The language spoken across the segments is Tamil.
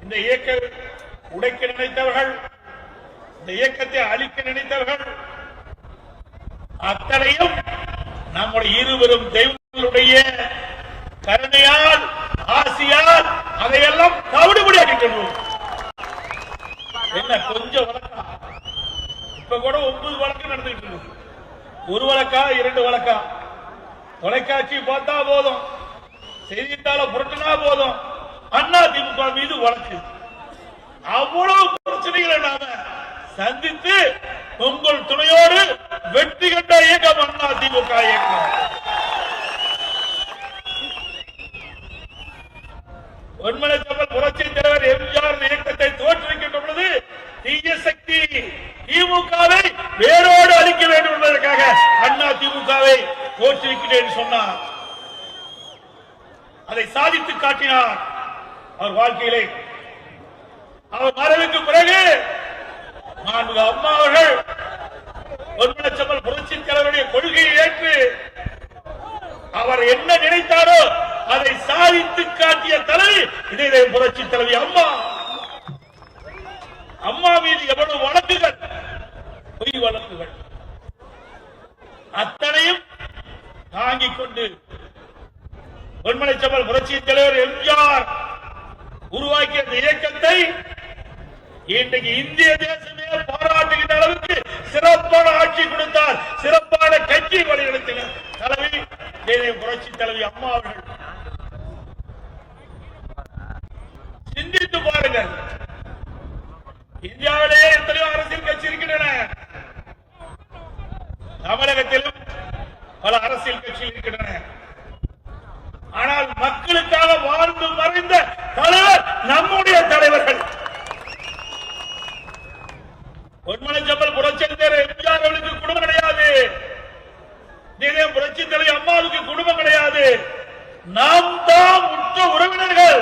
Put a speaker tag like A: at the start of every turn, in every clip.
A: இந்த இயக்க உடைக்க நினைத்தவர்கள், இந்த இயக்கத்தை அழிக்க நினைத்தவர்கள் அத்தனையும் நம்முடைய இருவரும் தெய்வங்களுடைய கருணையால், ஆசியால் அதையெல்லாம் தவிடுபடியாக்கின்றோம். என்ன கொஞ்சம் வழக்கா? இப்ப கூட 9 வழக்கு நடந்துட்டு இருக்கு. 1 வழக்கா 2 வழக்கா? தொலைக்காட்சி பார்த்தா போதும், செய்தித்தாள புரட்டினா போதும், அண்ணா திமுக மீது வழக்கு. அவ்வளவு பிரச்சனைகளை நாம சந்தித்து உங்கள் துணையோடு வெற்றி கண்ட இயக்கம் அண்ணா திமுக இயக்கம். ஒன்மலைச்சம்பல் புரட்சி தலைவர் எம்ஜிஆர் இயக்கத்தை தோற்றுவிக்கின்ற பொழுது தீய சக்தி திமுகவை வேரோடு அழிக்க வேண்டும் என்பதற்காக அண்ணா திமுகவை தோற்றுவிக்கிறேன் சொன்னார். அதை சாதித்து காட்டினார் அவர் வாழ்க்கையிலே. அவர் மறைவுக்கு பிறகு அம்மா அவர்கள் ஒன்மலைச்சம்பல் புரட்சி தலைவருடைய கொள்கையை ஏற்று அவர் என்ன நினைத்தாரோ அதை சாதித்து காட்டிய தலைவி இதே புரட்சி தலைவி அம்மா. அம்மா மீது எவ்வளவு வழக்குகள், பொய் வழக்குகள், அத்தனையும் தாங்கிக் கொண்டு ஒன்மலைச்சம்பல் புரட்சி தலைவர் எம்ஜிஆர் உருவாக்கிய இந்த இயக்கத்தை இன்றைக்கு இந்திய தேசமே பாராட்டுகின்ற அளவுக்கு சிறப்பான ஆட்சி கொடுத்தார், சிறப்பான கட்சி வழிநடத்தினார் தலைவி புரட்சி தலைவி அம்மா அவர்கள். சிந்தித்து பாருங்கள், இந்தியாவிலேயே எத்தனையோ அரசியல் கட்சி இருக்கின்றன. தமிழகத்திலும் பல அரசியல் கட்சிகள் இருக்கின்றன. ஆனால் மக்களுக்காக வாழ்ந்து மறைந்த தலைவர் நம்முடைய தலைவர்கள். ஒன்மலைச்சம்பல் புரட்சி தலைவர் எம்ஜிஆர் அவர்களுக்கு குடும்பம் கிடையாது, புரட்சி தலைவர் அம்மாவுக்கு குடும்பம் கிடையாது. நாம் தான் உற்ற உறவினர்கள்,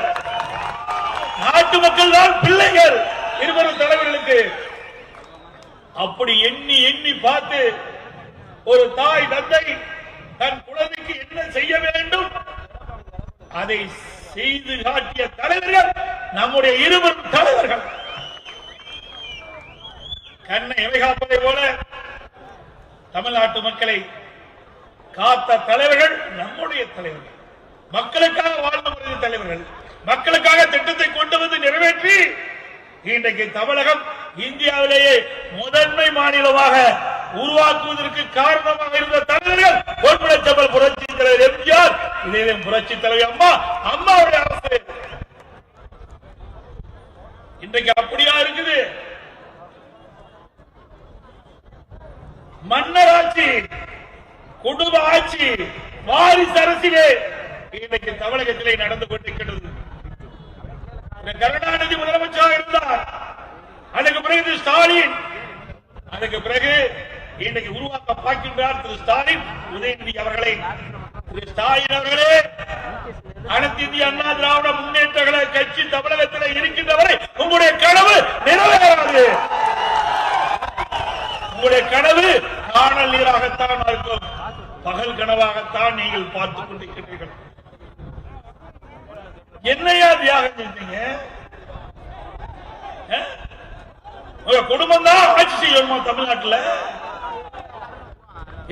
A: நாட்டு மக்கள் தான் பிள்ளைகள் இருவரும் தலைவர்களுக்கு. அப்படி எண்ணி எண்ணி பார்த்து ஒரு தாய் தந்தை தன் குழந்தைக்கு என்ன செய்ய வேண்டும் அதை செய்து காட்டிய தலைவர்கள் நம்முடைய இருவரும் தலைவர்கள். கண்ணை இமை காப்பதை போல தமிழ்நாட்டு மக்களை காத்த தலைவர்கள் நம்முடைய தலைவர்கள். மக்களுக்காக வாழ்ந்து முடிந்த தலைவர்கள், மக்களுக்காக திட்டத்தை கொண்டு வந்து நிறைவேற்றி இன்றைக்கு தமிழகம் இந்தியாவிலேயே முதன்மை மாநிலமாக உருவாக்குவதற்கு காரணமாக இருந்த தலைவர்கள் ஒன்மலைச்சம்பல் புரட்சி தலைவர் எம்ஜிஆர், இதே புரட்சி தலைவர் அம்மா, அம்மாவுடைய அரசு. இன்றைக்கு அப்படியா இருக்குது? மன்னராட்சி, குடும்ப ஆட்சி, வாரிசு அரசிலே இன்றைக்கு தமிழகத்திலே நடந்து கொண்டிருக்கிறது. கருணாநிதி முதலமைச்சராக இருந்தார், அதுக்கு பிறகு ஸ்டாலின், அதுக்கு பிறகு இன்றைக்கு உருவாக்க பார்க்கின்றார் திரு ஸ்டாலின் உதயநிதி அவர்களை. திரு ஸ்டாலின் அவர்களே, அனைத்து இந்திய அண்ணா திராவிட முன்னேற்ற கழக கட்சி தமிழகத்தில் இருக்கின்றவரை உங்களுடைய கனவு நிறைவேறாது. உங்களுடைய கனவு காணல் நீராகத்தான் இருக்கும், பகல் கனவாகத்தான் நீங்கள் பார்த்துக் கொண்டிருக்கிறீர்கள். என்னையா தியாகம் செஞ்சீங்க? உங்க குடும்பம் தான் ஆட்சி செய்யணுமா தமிழ்நாட்டில்?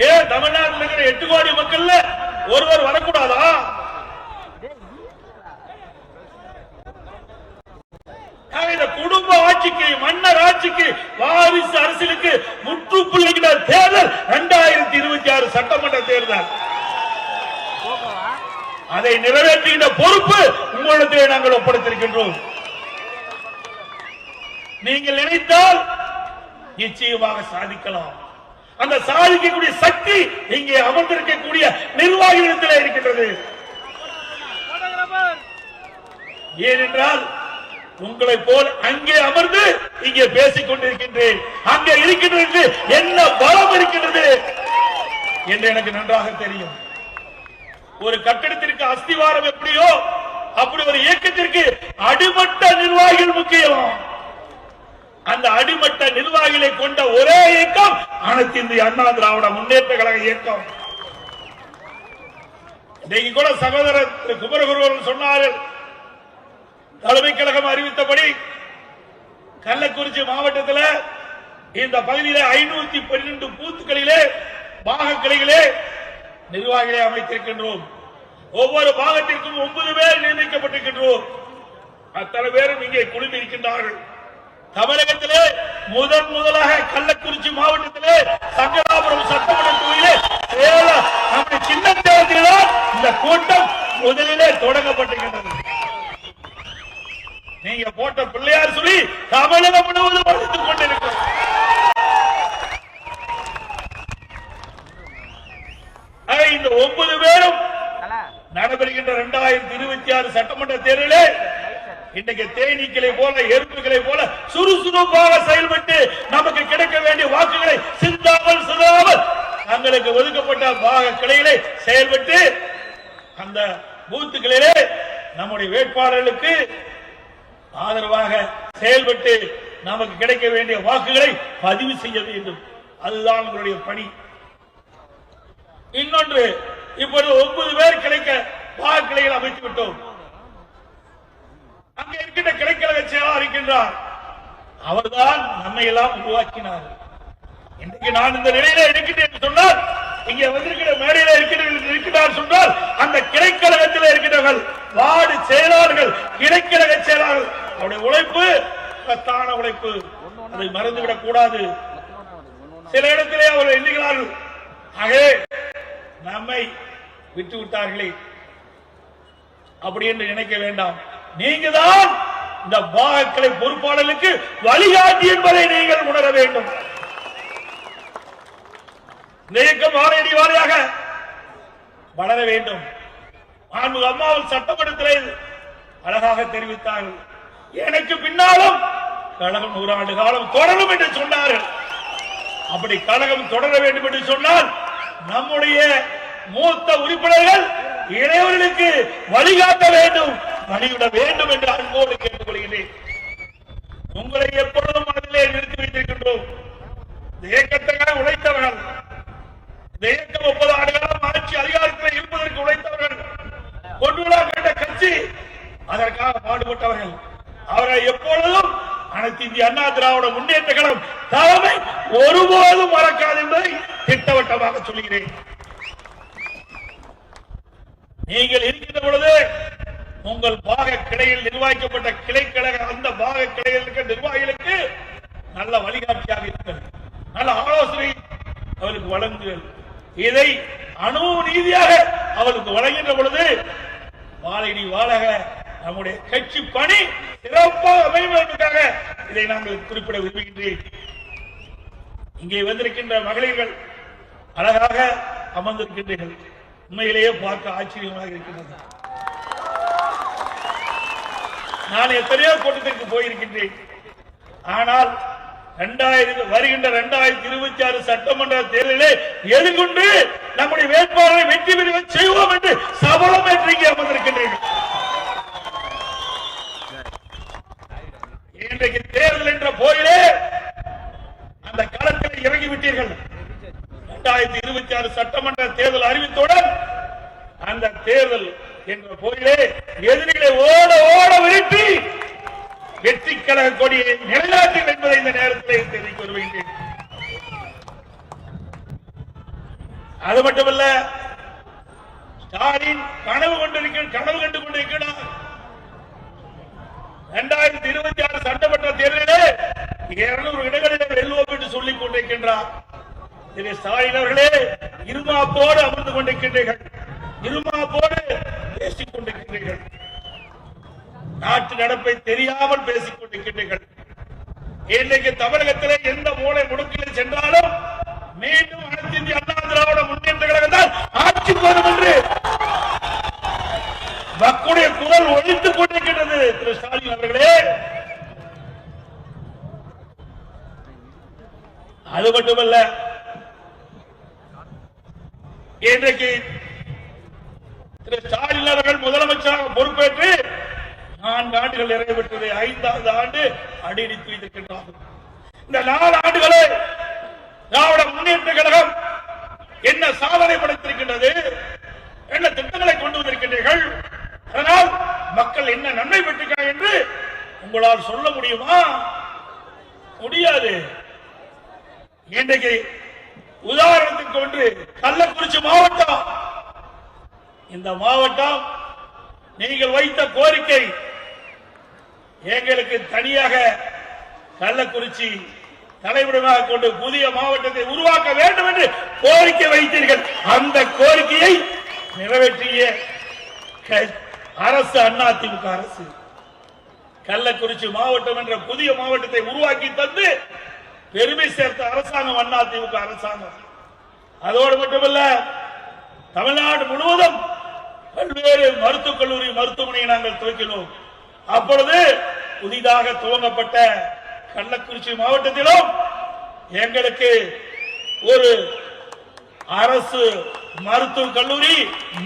A: ஏன் தமிழ்நாட்டில் இருக்கிற 8 கோடி மக்கள் ஒருவர் வரக்கூடாதா? இந்த குடும்ப ஆட்சிக்கு, மன்னர் ஆட்சிக்கு, வாரிசு அரசியலுக்கு முற்றுப்புள்ளிக்கிற தேர்தல் 2026 சட்டமன்ற தேர்தல். அதை நிறைவேற்றுகின்ற பொறுப்பு உங்களிடத்திலே நாங்கள் ஒப்படைத்திருக்கின்றோம். நீங்கள் நினைத்தால் நிச்சயமாக சாதிக்கலாம். அந்த சாதிக்கக்கூடிய சக்தி இங்கே அமர்ந்திருக்கக்கூடிய நிர்வாகிகளிடத்திலே இருக்கின்றது. ஏனென்றால் உங்களை போல் அங்கே அமர்ந்து இங்கே பேசிக் கொண்டிருக்கின்றேன். அங்கே இருக்கின்றது என்ன பலம் இருக்கின்றது என்று எனக்கு நன்றாக தெரியும். ஒரு கட்டடத்திற்கு அஸ்திவாரம் எப்படியோ அப்படி ஒரு இயக்கத்திற்கு அடிமட்ட நிர்வாகிகள் முக்கியம். அந்த அடிமட்ட நிர்வாகிகளை கொண்ட ஒரே இயக்கம் அனைத்து இந்திய அண்ணா திராவிட முன்னேற்ற கழக இயக்கம். இன்னைக்கு கூட சகோதரர் குமரகுருவர்கள் சொன்னார்கள், தலைமை கழகம் அறிவித்தபடி கள்ளக்குறிச்சி மாவட்டத்தில் இந்த பகுதியிலே 512 பூத்துக்களிலே பாக கிளைகளே நிர்வாகிகளை அமைத்திருக்கின்றோம். ஒவ்வொரு பாகத்திற்கும் 9 பேர் நியமிக்கப்பட்டிருக்கின்றோம். அத்தனை பேரும் இங்கே குழுமி இருக்கின்றார்கள். தமிழகத்திலே முதலாக கள்ளக்குறிச்சி மாவட்டத்திலே சங்கராபுரம் சட்டமன்ற தொகுதியிலே நம்முடைய சின்ன தேர்தலில் இந்த கூட்டம் முதலிலே தொடங்கப்பட்டிருக்கின்றது. நீங்க போட்ட பிள்ளையார் சொல்லி தமிழகம் முழுவதும் வளர்த்துக் கொண்டிருக்கிறோம். இந்த 9 பேரும் நடைபெறுகின்ற 2026 சட்டமன்ற தேர்தலிலே இன்றைக்கு தேனீக்களை போல எறும்புகளை போல சுறுசுறுப்பாக செயல்பட்டு நமக்கு கிடைக்க வேண்டிய வாக்குகளை சிந்தாமல் சிதாமல் தங்களுக்கு ஒதுக்கப்பட்ட பாக கிளைகளை செயல்பட்டு அந்த பூத்துக்களிலே நம்முடைய வேட்பாளர்களுக்கு ஆதரவாக செயல்பட்டு நமக்கு கிடைக்க வேண்டிய வாக்குகளை பதிவு செய்ய வேண்டும். அதுதான் உங்களுடைய பணி. இன்னொன்று, இப்பொழுது 9 பேர் கிடைக்க பாக கிளைகள் அமைத்து விட்டோம். அங்கே இருக்கின்ற கிளைக்கழக செயலாளர் இருக்கின்றார். அவர்தான் நம்மை எல்லாம் உருவாக்கினார். இன்றைக்கு நான் இந்த நிலையில இருக்கின்றேன் சொன்னால், இங்கே வந்திருக்கிற மேடையில் இருக்கிறார் சொன்னால், அந்த கிளைக்கழகத்தில் இருக்கின்றவர்கள் வார்டு செயலாளர்கள், கிளைக்கழக செயலாளர்கள், அவருடைய உழைப்பு கத்தான உழைப்பு, அதை மறந்துவிடக் கூடாது. சில இடத்திலே அவர்கள் எண்ணுகிறார்கள், ஆகவே நம்மை விட்டு விட்டார்களே அப்படி என்று நினைக்க வேண்டாம். நீங்க தான் இந்த பாகக்கலை பொறுப்பாளர்களுக்கு வழிகாட்டி என்பதை நீங்கள் உணர வேண்டும். இந்த இயக்கம் வாழையடி வாழையாக வளர வேண்டும். அம்மாவில் சட்டமன்றத்தில் அழகாக தெரிவித்தார்கள், எனக்கு பின்னாலும் கழகம் 100 ஆண்டு காலம் தொடரும் என்று சொன்னார்கள். அப்படி கழகம் தொடர வேண்டும் என்று சொன்னால் நம்முடைய மூத்த உறுப்பினர்கள் இளையவர்களுக்கு வழிகாட்ட வேண்டும், வழிவிட வேண்டும் என்று அன்போடு கேட்டுக்கொள்கிறேன். உங்களை எப்பொழுதும் மனதிலே நிறுத்தி வைத்திருக்கின்றோம். இந்த இயக்கத்துக்காக உழைத்தவர்கள், இந்த இயக்கம் 30 ஆண்டுகாலம் ஆட்சி அதிகாரத்தில் இருப்பதற்கு உழைத்தவர்கள், கொண்டுவிட கேட்ட கட்சி, அதற்காக பாடுபட்டவர்கள், அவரை எப்பொழுதும் அனைத்து இந்திய அண்ணா திராவிட முன்னேற்ற கழகம் தலைமை ஒருபோதும் மறக்காது என்பதை திட்டவட்டமாக சொல்கிறேன். நீங்கள் இருக்கின்ற பொழுது உங்கள் பாக கிளையில் நிர்வாகிக்கப்பட்ட கிளைக்கழக அந்த பாக கிளையில் இருக்கிற நிர்வாகிகளுக்கு நல்ல வழிகாட்டியாக இருக்கிறது, நல்ல ஆலோசனை அவருக்கு வழங்குங்கள். இதை அனுபவ ரீதியாக அவருக்கு வழங்குகின்ற பொழுது வாழையடி வாழக நம்முடைய கட்சி பணி சிறப்பாக அமையும் என்பதற்காக இதை நாங்கள் குறிப்பிட விரும்புகின்றேன். இங்கே வந்திருக்கின்ற மகளிர்கள் அழகாக அமர்ந்திருக்கின்றீர்கள். உண்மையிலேயே பார்க்க ஆச்சரியமாக இருக்கின்றது. நான் எத்தனையோ கூட்டத்திற்கு போயிருக்கின்றேன். ஆனால் வருகின்ற 2026 சட்டமன்ற தேர்தலிலே எதிர்கொண்டு நம்முடைய வேட்பாளரை வெற்றி பெற செய்வோம் என்று சபலம் ஏற்றி அமர்ந்திருக்கின்றேன். இன்றைக்கு தேர்தல் என்ற போயிலே அந்த களத்தில் இறங்கிவிட்டீர்கள். 2026 சட்டமன்ற தேர்தல் அறிவித்தவுடன் அந்த தேர்தல் என்ற போயிலே எதிரிகளை ஓட ஓட விரட்டி வெற்றி கழக கொடியை நிலைநாட்டுங்கள் என்பதை இந்த நேரத்தில் தெரிவிக்க வருகின்றேன். அது மட்டுமல்ல, ஸ்டாலின் கனவு கண்டு கொண்டிருக்கிறார். 2026 சட்டமன்ற தேர்தலிலே 200 இடங்களிலே வெல்வோம் என்று சொல்லிக் கொண்டிருக்கின்றார். ஸ்டாலின் அவர்களே, இருமாப்போடு அமர்ந்து கொண்டிருக்கின்றீர்கள், இருமாப்போடு பேசிக் கொண்டிருக்கின்றீர்கள், நாட்டு நடப்பை தெரியாமல் பேசிக் கொண்டிருக்கின்றீர்கள். இன்றைக்கு தமிழகத்திலே எந்த மூலை முடுக்கில் சென்றாலும் மீண்டும் அனைத்து இந்திய அண்ணா திராவிட முன்னேற்ற கழகம் தான் ஆட்சி வரும் என்று மக்களுடைய குரல் ஒழித்துக் கொண்டிருக்கின்றது. திரு ஸ்டாலின் அவர்களே, அது மட்டுமல்ல, இன்றைக்கு திரு ஸ்டாலின் அவர்கள் முதலமைச்சராக பொறுப்பேற்று 4 ஆண்டுகள் நிறைவேற்றது, 5வது ஆண்டு அடியெடுத்து வைத்திருக்கின்றார்கள். இந்த 4 ஆண்டுகளே திராவிட முன்னேற்ற கழகம் என்ன சாதனை படைத்திருக்கின்றது, என்ன திட்டங்களை கொண்டு வந்திருக்கின்றீர்கள், அதனால் மக்கள் என்ன நன்மை பெற்றிருக்காங்க என்று உங்களால் சொல்ல முடியுமா? முடியாது. இன்றைக்கு உதாரணத்துக்கு ஒன்று கள்ளக்குறிச்சி மாவட்டம். இந்த மாவட்டம் நீங்கள் வைத்த கோரிக்கை, எங்களுக்கு தனியாக கள்ளக்குறிச்சி தலைவராக கொண்டு புதிய மாவட்டத்தை உருவாக்க வேண்டும் என்று கோரிக்கை வைத்தீர்கள். அந்த கோரிக்கையை நிறைவேற்றிய அரசு அதிமுக அரசு. கள்ளக்குறிச்சி மாவட்டம் என்ற புதிய மாவட்டத்தை உருவாக்கி தந்து பெருமை சேர்த்த அரசாங்கம் அதிமுக அரசாங்கம். அதோடு மட்டுமல்ல, தமிழ்நாடு முழுவதும் பல்வேறு மருத்துவக் கல்லூரி மருத்துவமனையை நாங்கள் துவக்கினோம். அப்பொழுது புதிதாக துவங்கப்பட்ட கள்ளக்குறிச்சி மாவட்டத்திலும் எங்களுக்கு ஒரு அரசு மருத்துவக் கல்லூரி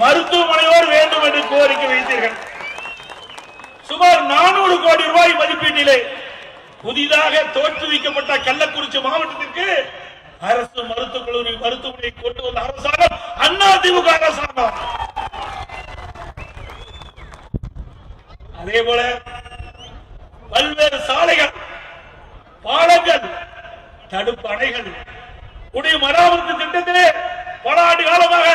A: மருத்துவமனையோடு வேண்டும் என்று கோரிக்கை வைத்தீர்கள். சுமார் 400 கோடி ரூபாய் மதிப்பீட்டிலே புதிதாக தோற்றுவிக்கப்பட்ட கள்ளக்குறிச்சி மாவட்டத்திற்கு அரசு மருத்துவக் கல்லூரி மருத்துவமனை கொண்டு வந்த அரசாங்கம் அதிமுக அரசாங்கம். அதே போல பல்வேறு சாலைகள், பாலங்கள், தடுப்பு அணைகள், குடிமராமத்து திட்டத்திலே பல ஆண்டு காலமாக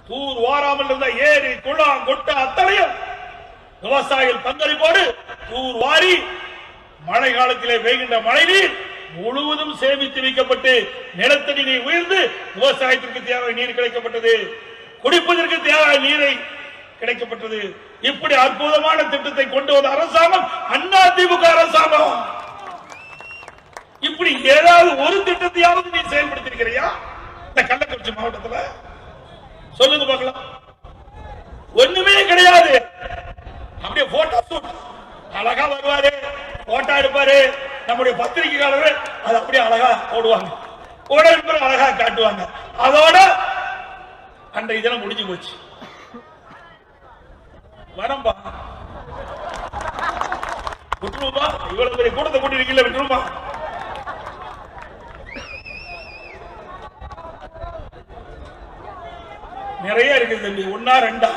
A: தூர் வாராமல் இருந்த ஏரி, குளம், கொட்ட அத்தனையும் விவசாயிகள் பங்களிப்போடு தூர் வாரி மழை காலத்திலே பெய்கின்ற மழை நீர் முழுவதும் சேமித்து வைக்கப்பட்டு நிலத்தடி நீர் உயர்ந்து விவசாயத்திற்கு தேவை நீர் கிடைக்கப்பட்டது, குடிப்பதற்கு தேவை நீரை கிடைக்கப்பட்டது. இப்படி அற்புதமான திட்டத்தை கொண்டு வந்த அரசாங்கம் அதிமுக அரசாங்கம். இப்படி ஏதாவது ஒரு திட்டத்தையாவது நீ செயல்படுத்திருக்கிறியா இந்த கள்ளக்குறிச்சி மாவட்டத்தில்? சொல்லுங்க பார்க்கலாம். ஒண்ணுமே கிடையாது. அப்படியே போட்டோ ஷூட் அழகா வருவாரு, போட்டோ எடுப்பாரு, நம்முடைய பத்திரிகையாளர்கள் அது அப்படியே அழகா போடுவாங்க, அழகா காட்டுவாங்க. அதோட அன்றைய தினம் முடிஞ்சு போச்சு. வரம்பா விட்டுருமா? இவ்வளவு பெரிய கூட்டத்தை கூட்டிருக்கீங்களா? விட்டுருமா? நிறைய இருக்கு தம்பி, 1 2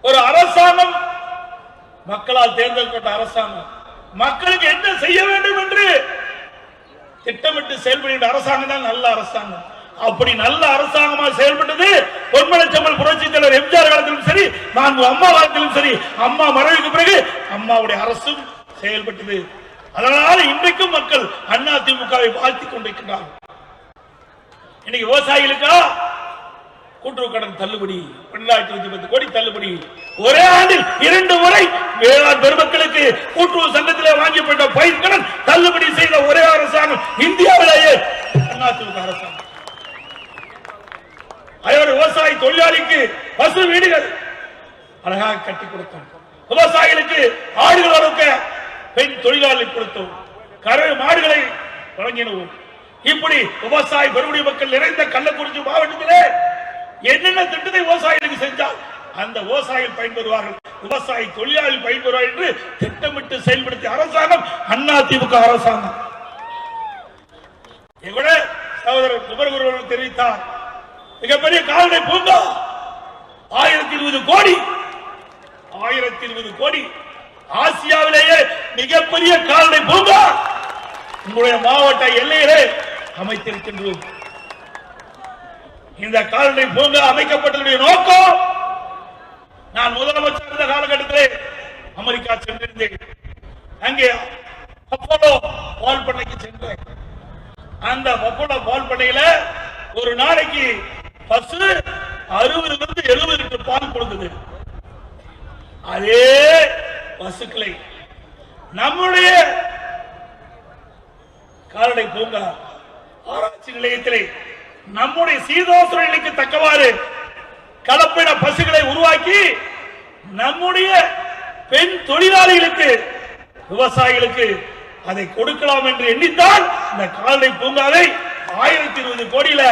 A: ஒரு அரசாங்கம், மக்களால் தேர்ந்தெடுக்கப்பட்ட அரசாங்கம், மக்களுக்கு என்ன செய்ய வேண்டும் என்று திட்டமிட்டு செயல்படுகின்ற அரசாங்கம் தான் நல்ல அரசாங்கம். அப்படி நல்ல அரசாங்கமா செயல்பட்டது பொன்மனச்செம்மல் புரட்சித் தலைவர் எம்ஜிஆர் காலத்திலும் சரி, நான் அம்மா காலத்திலும் சரி, அம்மா மறைவுக்கு பிறகு அம்மாவுடைய அரசும் செயல்பட்டது. அதனால இன்றைக்கும் மக்கள் அதிமுகவை வாழ்த்திக் கொண்டிருக்கிறார்கள். இன்னைக்கு விவசாயிகளுக்கா கூட்டுறவு கடன் தள்ளுபடி, 2,110 கோடி தள்ளுபடி, ஒரே ஆண்டில் 2 முறை வேளாண் பெருமக்களுக்கு கூட்டுறவு சங்கத்திலே வாங்கப்பட்ட பயிர் கடன் தள்ளுபடி செய்த ஒரே அரசாங்கம் இந்தியாவிலேயே அதிமுக அரசாங்கம். அதோட விவசாய தொழிலாளிக்கு பசு வீடுகள் அழகாக கட்டி கொடுத்தோம். விவசாயிகளுக்கு ஆடுகள் வளர்க்க பெண் தொழிலாளி கொடுத்தோம். கறவை மாடுகளை வழங்கினோம். இப்படி விவசாய பெருமுடி மக்கள் நிறைந்த கள்ளக்குறிச்சி மாவட்டத்திலே என்னென்ன திட்டத்தை விவசாயிகளுக்கு செஞ்சால் அந்த விவசாயிகள் பயன்பெறுவார்கள், விவசாய தொழிலாளி பயன்பெறுவார்கள் என்று திட்டமிட்டு செயல்படுத்திய அரசாங்கம் அதிமுக அரசாங்கம். சகோதரர் குமரகுருவன் தெரிவித்தார், மிகப்பெரிய கால்நடை பூங்கா 1020 கோடி, 1020 கோடி, ஆசியாவிலேயே மிகப்பெரிய கால்நடை பூங்கா உங்களுடைய மாவட்ட எல்லையிலே அமைத்திருக்கின்றோம். இந்த கால்நடை பூங்கா அமைக்கப்பட்டதுடைய நோக்கம், நான் முதலமைச்சர் இருந்த காலகட்டத்தில் அமெரிக்கா சென்றிருந்தேன். அங்கே அப்போலோ பால் பண்ணைக்கு சென்றேன். அந்த அப்போலோ பால் பண்ணையில ஒரு நாளைக்கு பசு 60-70 லிட்டர் பால் கொடுக்குது. அதே பசுக்களை நம்முடைய கால்நடை பூங்கா ஆராய்ச்சி நிலையத்திலே நம்முடைய சீதோசன நிலைக்கு தக்கவாறு கலப்பின பசுகளை உருவாக்கி நம்முடைய பெண் தொழிலாளிகளுக்கு, விவசாயிகளுக்கு அதை கொடுக்கலாம் என்று எண்ணித்தான் இந்த கால்நடை பூங்காவை 1020 கோடியில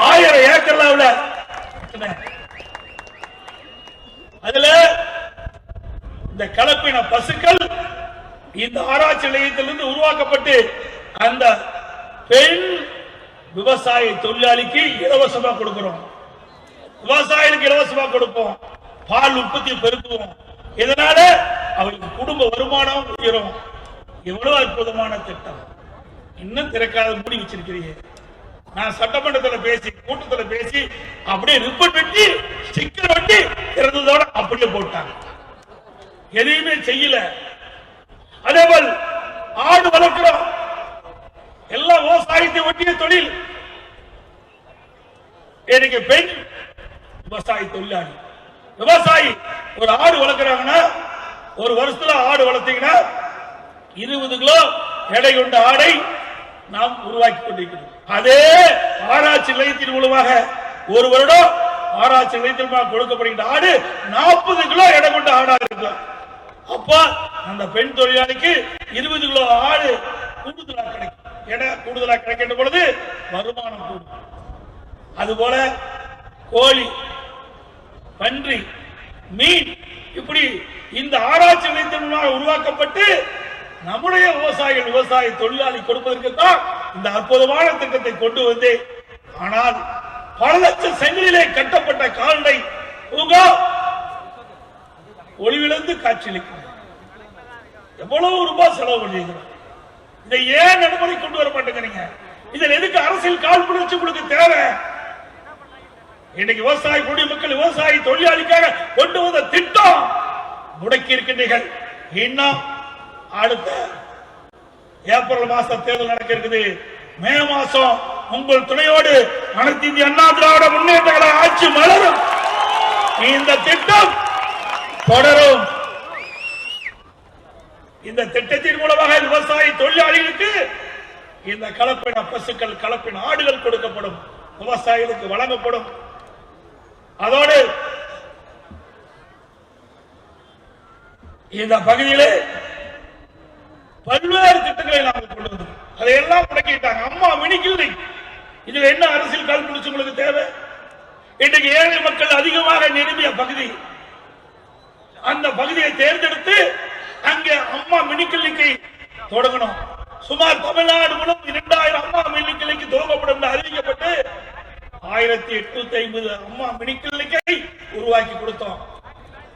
A: 1000 ஏக்கர்ல அதுல இந்த கலப்பின பசுக்கள் இந்த ஆராய்ச்சி நிலையத்திலிருந்து உருவாக்கப்பட்டு அந்த பெண் விவசாய தொழிலாளிக்கு இலவசமா கொடுக்கிறோம், விவசாயிகளுக்கு இலவசமா கொடுப்போம், பால் உற்பத்தி பெருக்குவோம். இதனால அவருக்கு குடும்ப வருமானம் உயரும். எவ்வளவு அற்புதமான திட்டம்! இன்னும் திறக்காத மூடி வச்சிருக்கிறீங்க. நான் சட்டமன்றத்தில் பேசி கூட்டத்தில் பேசி அப்படியே ரிப்போர்ட் வெட்டி ஸ்டிக்கர் வெட்டி திறந்ததோட அப்படியே போட்டாங்க. எதையுமே செய்யல. அதேபோல் ஆடு வளர்க்கிறோம், எல்லா விவசாயத்தை ஒட்டிய தொழில். எனக்கு பெண் விவசாய தொழிலாளி, விவசாயி ஒரு ஆடு வளர்க்கிறாங்கன்னா ஒரு வருஷத்துல ஆடு வளர்த்தீங்கன்னா 20 கிலோ எடை கொண்ட ஆடை நாம் உருவாக்கி கொண்டிருக்கிறோம். அதே ஆராய்ச்சி நிலையத்தின் மூலமாக ஒரு வருடம் ஆராய்ச்சி நிலையத்தில் கொடுக்கப்படுகின்ற ஆடு 40 கிலோ எடை கொண்ட ஆடா இருக்கு. அப்ப அந்த பெண் தொழிலாளிக்கு 20 கிலோ ஆடு கூடுதலா கிடைக்கும், எடை கூடுதலா கிடைக்கின்ற பொழுது வருமானம் கூடும். அதுபோல கோழி, பன்றி, மீன், இப்படி இந்த ஆராய்ச்சி நிலையத்தின் மூலமாக உருவாக்கப்பட்டு நம்முடைய விவசாயிகள் விவசாய தொழிலாளி கொடுப்பதற்கு தான் இந்த அற்புதமான திட்டத்தை கொண்டு வந்தேன். ஆனால் பல லட்சம் செங்கலிலே கட்டப்பட்ட கால்நடை பூங்கா ஒளிவிழந்து காட்சியளிக்கிறது. எவ்வளவு ரூபாய் செலவு பண்ணுறீங்க? இதை ஏன் நடைமுறை கொண்டு வர மாட்டேங்கிறீங்க? இதில் எதுக்கு அரசியல் கால் பிடிச்சு உங்களுக்கு தேவை? இன்னைக்கு விவசாய குடிமக்கள் விவசாய தொழிலாளிக்காக கொண்டு வந்த திட்டம் முடக்கி இருக்கின்றீர்கள். இன்னும் அடுத்த ஏப்ரல் மாசம் தேர்தல் நடக்க இருக்குது. மே மாசம் உங்கள் துணையோடு அனைத்து இந்திய அண்ணா திராவிட முன்னேற்ற கழக ஆட்சி மலரும். இந்த திட்டம் தொடரும். இந்த திட்டத்தின் மூலமாக விவசாய தொழிலாளிகளுக்கு இந்த கலப்பின பசுக்கள், கலப்பின ஆடுகள் கொடுக்கப்படும், விவசாயிகளுக்கு வழங்கப்படும். அதோடு இந்த பகுதியிலே பல்வேறு திட்டங்களை நாங்கள் கொண்டு வந்தோம். அதையெல்லாம் முடக்கிட்டாங்க. அம்மா மினி கிளினிக், இதுல என்ன அரசியல் கால் பிடிச்சு உங்களுக்கு தேவை? இன்றைக்கு ஏழை மக்கள் அதிகமாக நிரம்பிய பகுதி, அந்த பகுதியை தேர்ந்தெடுத்து அங்கே அம்மா மினி கிளினிக்கை தொடங்கணும். சுமார் தமிழ்நாடு முழுவதும் 2000 அம்மா மினி கிளினிக் துவங்கப்படும் என்று அறிவிக்கப்பட்டு 1850 அம்மா மினி கிளினிக்கை உருவாக்கி கொடுத்தோம்.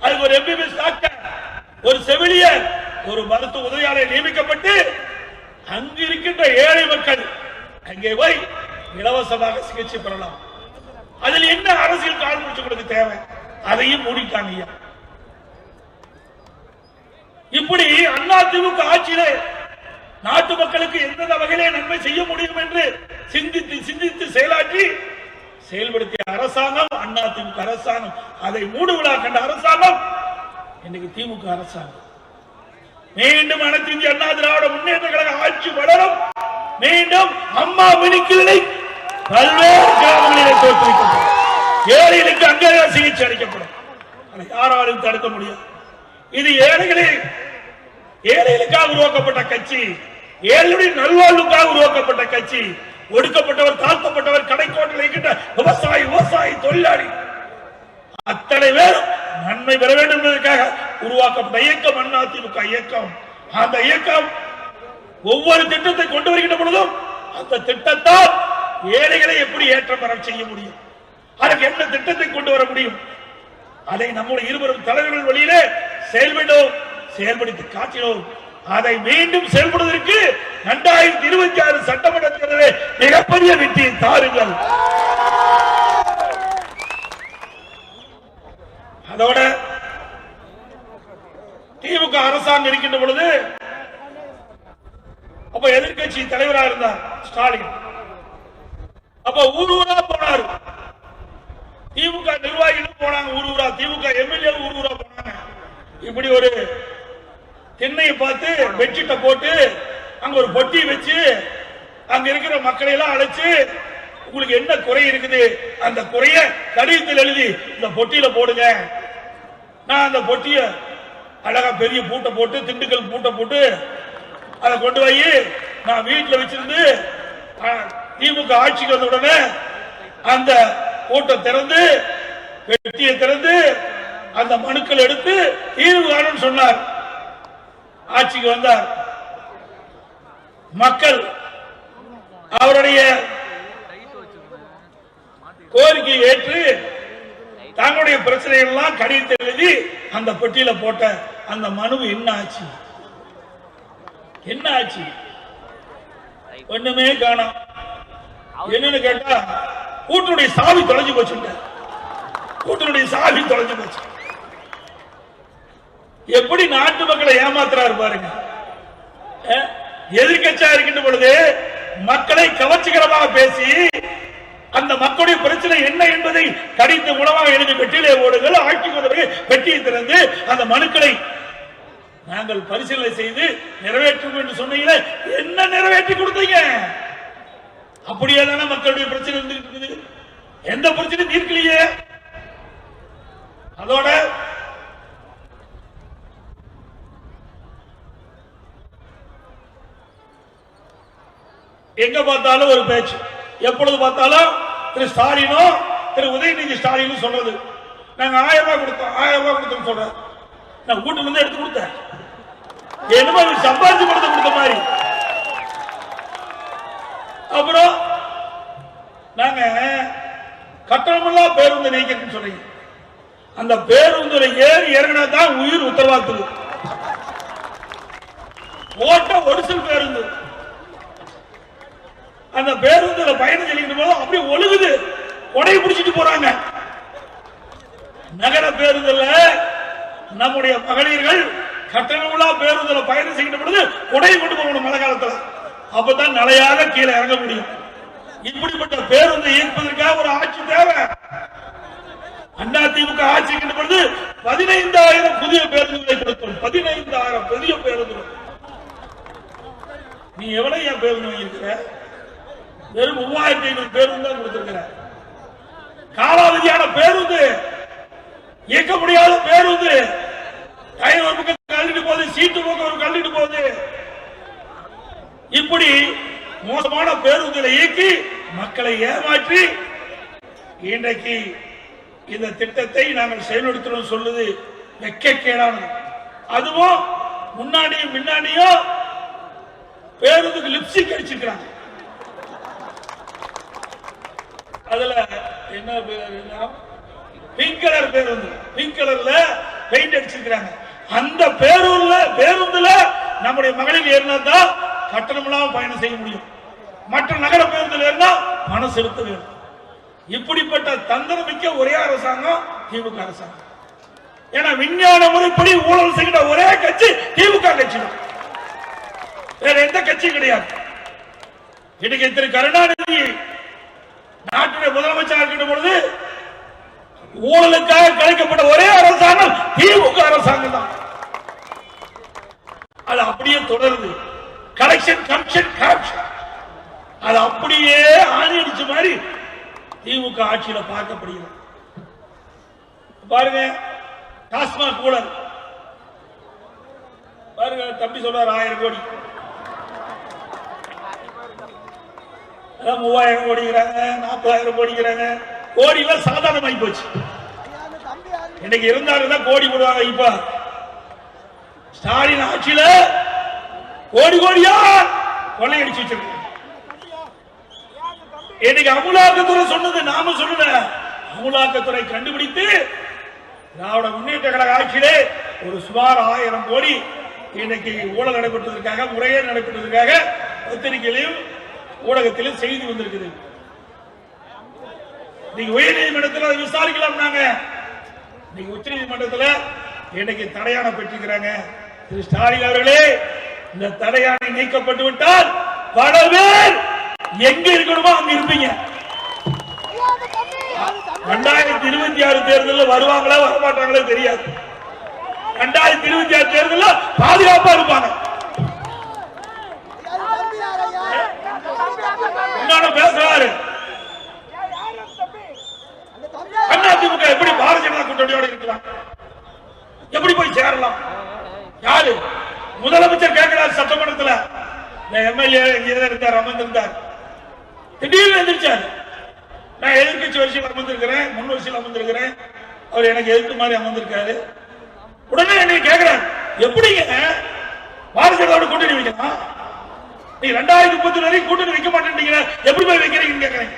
A: அதுக்கு ஒரு எம்பிபிஎஸ் டாக்டர், ஒரு செவிலியர், ஒரு மருத்துவ உதவியாளர் நியமிக்கப்பட்டு அங்கு இருக்கின்ற ஏழை மக்கள் அங்கே போய் இலவசமாக சிகிச்சை பெறலாம். அதில் என்ன அரசியல் கால் பிடிச்சு கொடுக்க தேவை? அதையும் மூடிட்டாங்க. இப்படி அதிமுக ஆட்சியிலே நாட்டு மக்களுக்கு எந்த வகையிலே நன்மை செய்ய முடியும் என்று சிந்தித்து சிந்தித்து செயலாற்றி செயல்படுத்திய அரசாங்கம் அதிமுக அரசாங்கம். அதை மூடு விழா கண்ட அரசாங்கம் இன்னைக்கு திமுக அரசாங்கம். மீண்டும் அனைத்து இந்திய அண்ணா திராவிட முன்னேற்ற கழக ஆட்சி வளரும். மீண்டும் அம்மா மினி கிளினிக் பல்வேறு கிராமங்களிலே தோற்றுவிக்கப்படும். ஏழைகளுக்கு அங்கே சிகிச்சை அளிக்கப்படும். யாராலும் தடுக்க முடியாது. இது ஏழைகளுக்காக உருவாக்கப்பட்ட கட்சி, ஏழைகளுடைய நல்வாழ்வுக்காக உருவாக்கப்பட்ட கட்சி. ஒடுக்கப்பட்டவர், தாழ்த்தப்பட்டவர், கடைக்கோட்டில் இருக்கின்ற விவசாயி தொழிலாளி அத்தனை பேரும் நன்மை பெற வேண்டும் என்பதற்காக உருவாக்கப்பட்ட இயக்கம் அதிமுக இயக்கம். அந்த இயக்கம் ஒவ்வொரு திட்டத்தை கொண்டு வருகின்ற பொழுதும் அந்த திட்டத்தால் ஏழைகளை எப்படி ஏற்றம் பெற செய்ய முடியும், அதற்கு என்ன திட்டத்தை கொண்டு வர முடியும், அதை நம்முடைய இருவரும் தலைவர்கள் வழியிலே செயல்படுத்தி காட்டினோம். அதை மீண்டும் செயல்படுவதற்கு 2026 சட்டமன்ற தேர்தலில் மிகப்பெரிய வெற்றியை தாருங்கள். அதோட திமுக அரசாங்கம் இருக்கின்ற பொழுது அப்ப எதிர்கட்சி தலைவராக இருந்தார் ஸ்டாலின். அப்ப ஊரூரா போனார். திமுக நிர்வாகிகளும் போனாங்க ஊரூரா, திமுக எம்எல்ஏ ஊரூரா போனாங்க. இப்படி ஒரு தென்னையை பார்த்து பெட்ஷீட்டை போட்டு அங்க ஒரு பொட்டி வச்சு அங்க இருக்கிற மக்களை எல்லாம் அழைச்சு உங்களுக்கு என்ன குறை இருக்குது அந்த குறைய கடிதத்தில் எழுதி இந்த பொட்டியில போடுங்க. நான் அந்த பொட்டிய அழகா பெரிய பூட்டை போட்டு திண்டுக்கல் பூட்டை போட்டு அதை கொண்டு போய் நான் வீட்டில் வச்சிருந்து திமுக ஆட்சிக்கு வந்த உடனே அந்த பூட்டை திறந்து பெட்டியை திறந்து அந்த மனுக்கள் எடுத்து தீர்வு காணும் சொன்னார். ஆட்சிக்கு வந்தார். மக்கள் அவருடைய கோரிக்கை ஏற்று தங்களுடைய பிரச்சனைகள் எல்லாம் கடிதத்தை எழுதி அந்த பெட்டியில போட்ட அந்த மனு என்ன ஆச்சு? என்ன ஆச்சு? ஒண்ணுமே காணோம். என்னன்னு கேட்டா கூட்டனுடைய சாவி தொலைஞ்சு போச்சு. கூட்டனுடைய சாவி தொலைஞ்சு போச்சு. எப்படி நாட்டு மக்களை ஏமாத்துறாரு பாருங்க. எதிர்கட்சியா இருக்கின்ற பொழுது மக்களை கவர்ச்சிகரமாக பேசி அந்த மக்களுடைய பிரச்சனை என்ன என்பதை கடித்த மூலமாக எழுதி பெட்டியிலே ஓடுங்கள். ஆட்சி கொண்டவர்கள் பெட்டியை திறந்து அந்த மனுக்களை நாங்கள் பரிசீலனை செய்து நிறைவேற்றும் என்று சொன்னீங்களே, என்ன நிறைவேற்றி கொடுத்தீங்க? அப்படியே தானே மக்களுடைய பிரச்சனை இருந்துட்டு, எந்த பிரச்சனையும் தீர்க்கலையே. அதோட எங்க பார்த்தாலும் ஒரு பேச்சு, எப்பொழுது பார்த்தாலும் திரு ஸ்டாலினோ திரு உதயநிதி ஸ்டாலின் சொல்றது, நாங்க 1000 ரூபாய் கொடுத்தோம் 1000 ரூபாய் கொடுத்தோம் சொல்ற. நான் கூட்டுல இருந்து எடுத்து கொடுத்தேன், என்னமோ சம்பாதிச்சு கொடுத்த மாதிரி. அப்புறம் நாங்க கட்டணமில்லா பேருந்து நீக்கணும்னு சொல்றீங்க. அந்த பேருந்துல ஏறி இறங்கினா தான் உயிர் உத்தரவாதத்துக்கு. ஓட்ட ஒடிசல் பேருந்து, அந்த பேருந்துல பயணம் செல்கின்ற போது அப்படி ஒழுகுது, கொடையை பிடிச்சிட்டு போறாங்க. நகர பேருந்துல நம்முடைய மகளிர்கள் கட்டணமில்லா பேருந்துல பயணம் செய்கின்ற பொழுது கொடையை கொண்டு போகணும் மழை காலத்துல, அப்பதான் நிலையாக கீழே இறங்க முடியும். இப்படிப்பட்ட பேருந்து இயக்குவதற்காக ஒரு ஆட்சி தேவை. அதிமுக ஆட்சி இருக்கின்ற பொழுது 15,000 புதிய பேருந்துகளை கொடுத்தோம். 15,000 புதிய பேருந்துகள். நீ எவ்வளவு ஏன் பேருந்து வாங்கியிருக்கிற? வெறும் 3,500 பேருந்து தான் கொடுத்திருக்கிற. காலாவதியான பேருந்து, இயக்க முடியாத பேருந்து, டயர் ஒரு பக்கம் கழட்டிட்டு போகுது, சீட்டு பக்கம் ஒரு கழட்டிட்டு போகுது. இப்படி மோசமான பேருந்துகளை இயக்கி மக்களை ஏமாற்றி இன்றைக்கு இந்த திட்டத்தை நாங்கள் செயல்படுத்தணும் சொல்லுது வெட்கக்கேடானது. அதுவும் முன்னாடியும் பின்னாடியும் பேருந்துக்கு லிப்ஸ்டிக் அடிச்சிருக்கிறாங்க. அதுல என்ன பிங்க் கலர் பேருந்து, பிங்க் கலர்ல பெயிண்ட் அடிச்சிருக்கிறாங்க. அந்த பேருந்துல நம்முடைய மகளிர் ஏறினா தான் கட்டணம் இல்லாம பயணம் செய்ய முடியும். மற்ற நகர பேருந்துல ஏறினா பணம் செலுத்த வேண்டும். இப்படிப்பட்ட தந்திரமிக்க ஒரே அரசாங்கம் திமுக அரசாங்கம். ஏன்னா விஞ்ஞான முறைப்படி ஊழல் செய்கிற ஒரே கட்சி திமுக கட்சி தான், வேற எந்த கட்சியும் கிடையாது. இன்னைக்கு திரு கருணாநிதி நாட்டுடைய முதலமைச்சர் இருக்கின்ற பொழுது ஊழலுக்காக கிடைக்கப்பட்ட ஒரே அரசாங்கம் திமுக அரசாங்கம் தான். அது அப்படியே தொடருது. கலெக்ஷன் கமிஷன் கரப்ஷன் அது அப்படியே ஆணி அடிச்ச மாதிரி திமுக ஆட்சியில பார்க்கப்படுகிறது. பாருங்க, டாஸ்மாக் ஊழல் பாருங்க. தம்பி சொல்றாரு 1000 கோடி, 3000 கோடிங்கிறாங்க, 40,000 கோடிங்கிறாங்க. கோடி எல்லாம் சாதாரணமாகி போச்சு. இன்னைக்கு இருந்தாலும் கோடி போடுவாங்க. இப்ப ஸ்டாலின் ஆட்சியில கோடி கோடியா கொள்ளையடிச்சு வச்சிருக்க. இன்னைக்கு அமலாக்கத்துறை சொன்னது நாம சொல்லல, அமலாக்கத்துறை கண்டுபிடித்து திராவிட முன்னேற்ற கழக ஆட்சியிலே ஒரு சுமார் 1000 கோடி இன்னைக்கு ஊழல் நடைபெற்றதற்காக, முறையே நடைபெற்றதற்காக பத்திரிகையிலும் ஊடகத்திலும் செய்தி வந்திருக்குது. நீங்க உயர் நீதிமன்றத்தில் அதை விசாரிக்கலாம். நாங்க நீங்க உச்ச நீதிமன்றத்தில் இன்னைக்கு தடையான பெற்றிருக்கிறாங்க. திரு ஸ்டாலின் அவர்களே, இந்த தடையானை நீக்கப்பட்டு விட்டால் பல பேர் எங்க இருக்கணுமோ அங்க இருப்பீங்க. 2026 தேர்தலில் வருவாங்களா வரமாட்டாங்களே தெரியாது. 2026 தேர்தலில் பாதுகாப்பா இருப்பாங்க. பேசுறாரு அதிமுக எப்படி பாரதிய ஜனதா கூட்டணியோட இருக்கலாம், எப்படி போய் சேரலாம்? யாரு முதலமைச்சர் கேட்கிறார் சட்டமன்றத்தில். எம்எல்ஏ இருந்தார், அமர்ந்திருந்தார், திடீர்னு எந்திரிச்சார். நான் எதிர்கட்சி வரிசையில் அமர்ந்திருக்கிறேன், முன் வரிசையில் அமர்ந்திருக்கிறேன், அவர் எனக்கு எதிர்த்து மாதிரி அமர்ந்திருக்காரு. உடனே என்னை கேட்கிறார், எப்படிங்க பாரதிய ஜனதாவோட கூட்டணி வைக்கலாம்? நீ 2030 வரைக்கும் கூட்டணி வைக்க மாட்டேன், எப்படி போய் வைக்கிறீங்கன்னு கேட்கிறேன்.